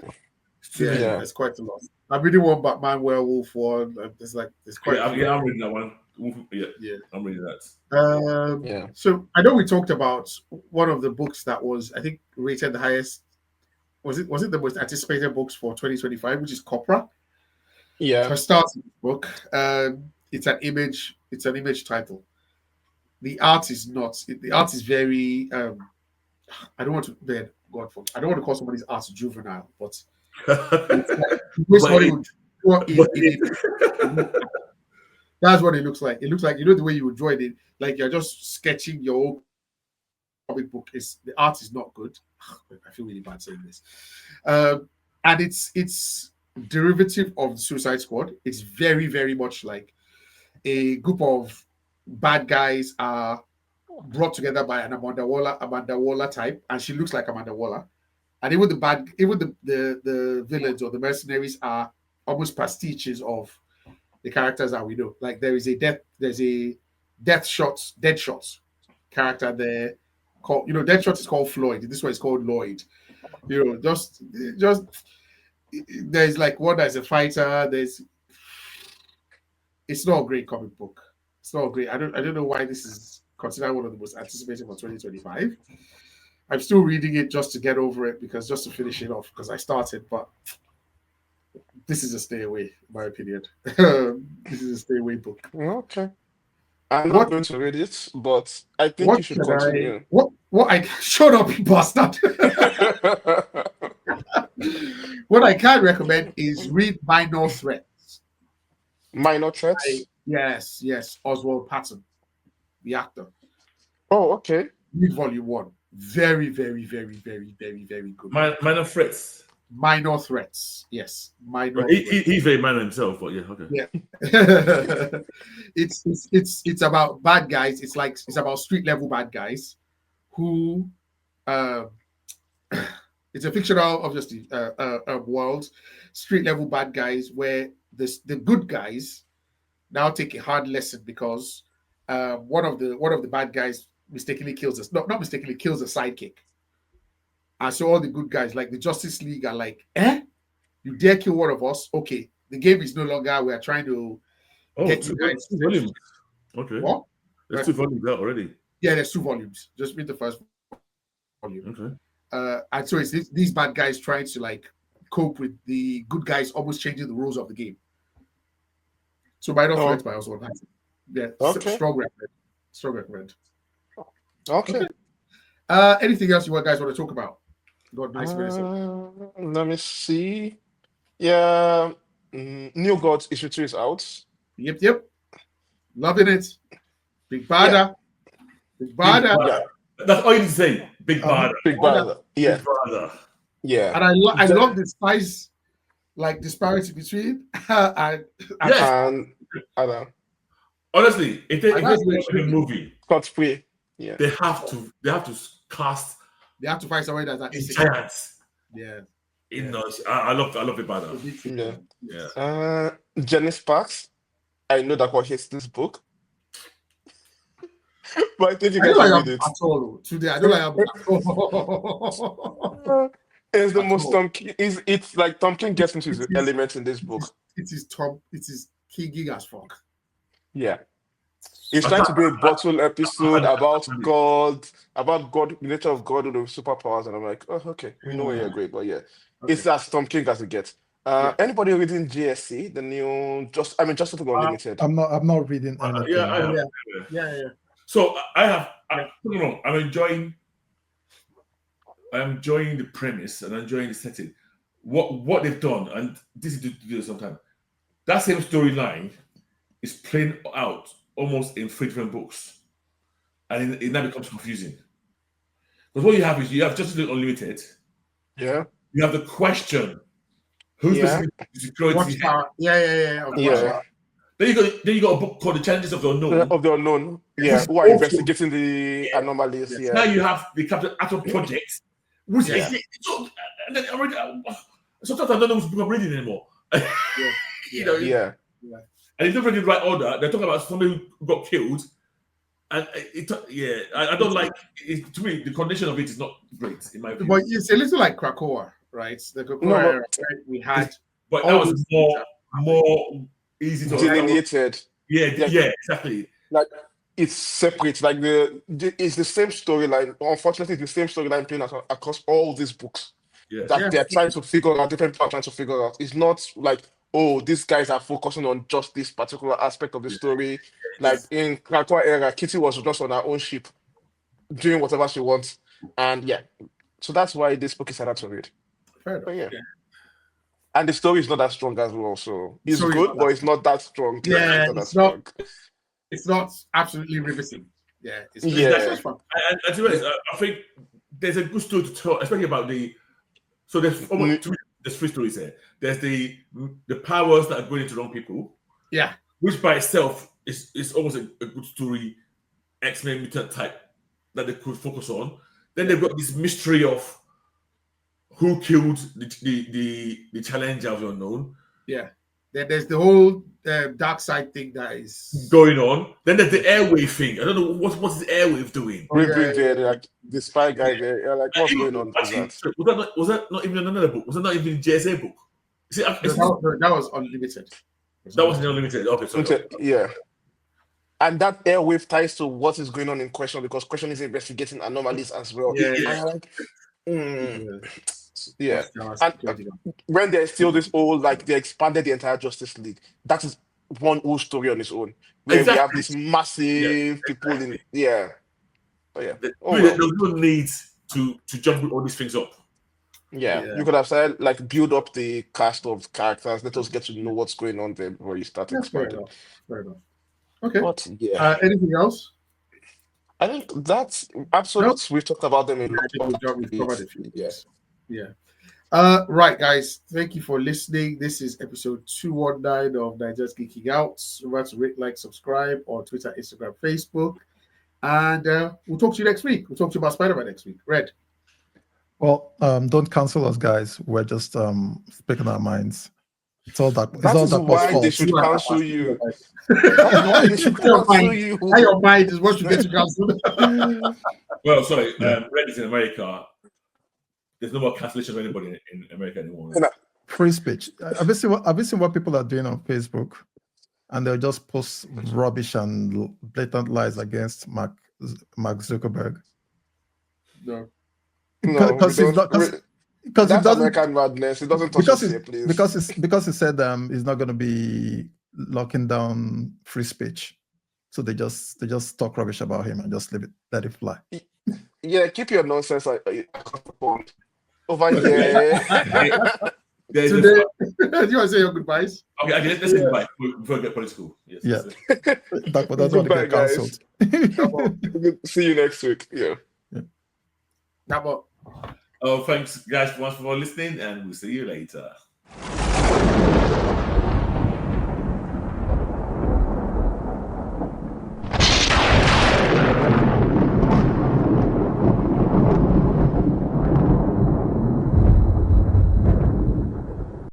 There's quite a lot. I'm reading one Batman Werewolf one. There's quite. I'm reading that one. Yeah, I'm reading that. So I know we talked about one of the books that was, I think, rated the highest. Was it the most anticipated books for 2025, which is Copra? Yeah. Her starting book. It's an image title. The art is not. The art is very. I don't want to call somebody's art juvenile, but. That's what it looks like. It looks like, the way you would draw it, like you're just sketching your own comic book. The art is not good. I feel really bad saying this. And it's derivative of the Suicide Squad. It's very, very much like a group of bad guys are brought together by an Amanda Waller type, and she looks like Amanda Waller. And even the villains or the mercenaries are almost pastiches of the characters that we know. Like there's a Deadshot character there called, Deadshot is called Floyd. This one is called Lloyd. Just there's like one that's a fighter. It's not a great comic book. It's not great. I don't know why this is considered one of the most anticipated for 2025. I'm still reading it just to get over it, just to finish it off, because I started, but this is a stay away, in my opinion. This is a stay away book. Okay. I'm not going to read it, but I think you should continue. Shut up, you bastard. What I can recommend is read Minor Threats. Minor Threats? Yes. Oswald Patton, the actor. Oh, okay. Read volume 1. Very, very, very, very, very, very good. Minor Threats. Minor Threats. Yes. He's very minor himself, but yeah, okay. Yeah. It's about bad guys. It's about street level bad guys who it's a fictional, obviously, world, street level bad guys where the good guys now take a hard lesson because one of the bad guys mistakenly kills us. Not mistakenly, kills a sidekick. And so all the good guys, like the Justice League, are like, you dare kill one of us? Okay, the game is no longer. We are trying to get you guys. Two volumes. Okay. What? There's 2 volumes out already. Yeah, there's 2 volumes. Just read the first volume. Okay. And so it's these bad guys trying to like cope with the good guys almost changing the rules of the game. So by not flirt by also one. Yeah, Okay. strong recommend. Okay. Anything else you guys want to talk about? God, nice Let me see. Yeah. New Gods issue 2 is out. Yep. Loving it. Big Bada. Big Bada. Yeah. That's all you need to say. Big Bada. Big Bada. Yeah. Big Bada. Yeah. And I love the size like disparity between and Adam. Honestly, if they make a movie, Scott Free. Yeah. they have to cast they have to find somebody that's like giants. Yeah. I love Big Bada. Yeah. Jenny Sparks. I know that one hates this book. But I think you guys can read it. At all. Today, I don't like at all. It's the most it's like Tom King gets into his elements in this book. It is King as fuck. Yeah. He's trying to do a bottle episode about God, the nature of God with the superpowers, and I'm like, oh, okay, we know where you're great, but yeah, it's as Tom King as it gets. Anybody reading GSC, the new Justice League Unlimited? I'm not reading anything. Yeah. So I'm enjoying the premise and enjoying the setting. What they've done, and this is to do sometimes. That same storyline is playing out almost in 3 different books, and it now becomes confusing. Because what you have is Justice League Unlimited. Yeah. You have the question: who's the security? Yeah. Then you got a book called The Challenges of the Unknown. Yeah. Who are investigating the anomalies? Yeah. Now you have the Captain Atom Project, which is and then already. Sometimes I don't know which book I'm reading anymore. Yeah. And if they're reading the right order, they're talking about somebody who got killed. And I don't like it. To me, the condition of it is not great in my opinion. But it's a little like Krakoa, right? The Krakoa era, right? We had, but that was more easy to delineated. Yeah, exactly. Like it's separate. Like it's the same storyline. Unfortunately, it's the same storyline playing across all these books. Yeah. That they're trying to figure out. Different people are trying to figure out. It's not like, oh, these guys are focusing on just this particular aspect of the story. Like in Krakoa era, Kitty was just on her own ship, doing whatever she wants, and so that's why this book is harder to read. Fair enough. And the story is not that strong as well. So it's good, but it's not that strong. Yeah, it's not absolutely riveting. Yeah, it's fun. And to be honest, I think there's a good story to tell, especially about the. So there's almost there's 3 stories there. There's the powers that are going into wrong people. Yeah. Which by itself is almost a good story, X-Men mutant type that they could focus on. Then they've got this mystery of who killed the challenger of the unknown. Yeah. Then there's the whole dark side thing that is going on. Then there's the airwave thing. I don't know what's the airwave doing. Like the spy guy there. You're like, what's going on? Was that not even another book? Was that not even JSA book? See, that was Unlimited. That was Unlimited. Okay, sorry. Yeah. And that airwave ties to what is going on in Question, because Question is investigating anomalies as well. Yeah. And when there's still this old, like they expanded the entire Justice League, that is one whole story on its own. Where we have this massive people in There's no need to jump with all these things up. Yeah. You could have said like build up the cast of characters, let us get to know what's going on there before you start expanding. Fair enough. Okay. But anything else? I think that's absolute. We've talked about them in we've covered a few. Yes. Yeah. Right, guys. Thank you for listening. This is episode 219 of Naija's Geeking Out. Remember to rate, like, subscribe on Twitter, Instagram, Facebook. And we'll talk to you next week. We'll talk to you about Spider-Man next week. Red. Well, don't cancel us, guys. We're just speaking our minds. It's all that. That is why they should cancel you. They should cancel you. Your mind is what you get to cancel. Well, sorry. Red is in America. there's no more cancellation of anybody in America anymore. Free speech. Have you seen what people are doing on Facebook? And they'll just post rubbish and blatant lies against Mark Zuckerberg. No. No, Because that's it doesn't. American madness. It doesn't touch us here, please. Because he said he's not going to be locking down free speech, so they just talk rubbish about him and just let it fly. Yeah, keep your nonsense over here. Today, do you want to say your goodbyes? Okay, let's say goodbye before we get political. Yes, yeah, that's what they Goodbye, get cancelled. See you next week. Yeah. How about? Oh, thanks guys once for listening, and we'll see you later.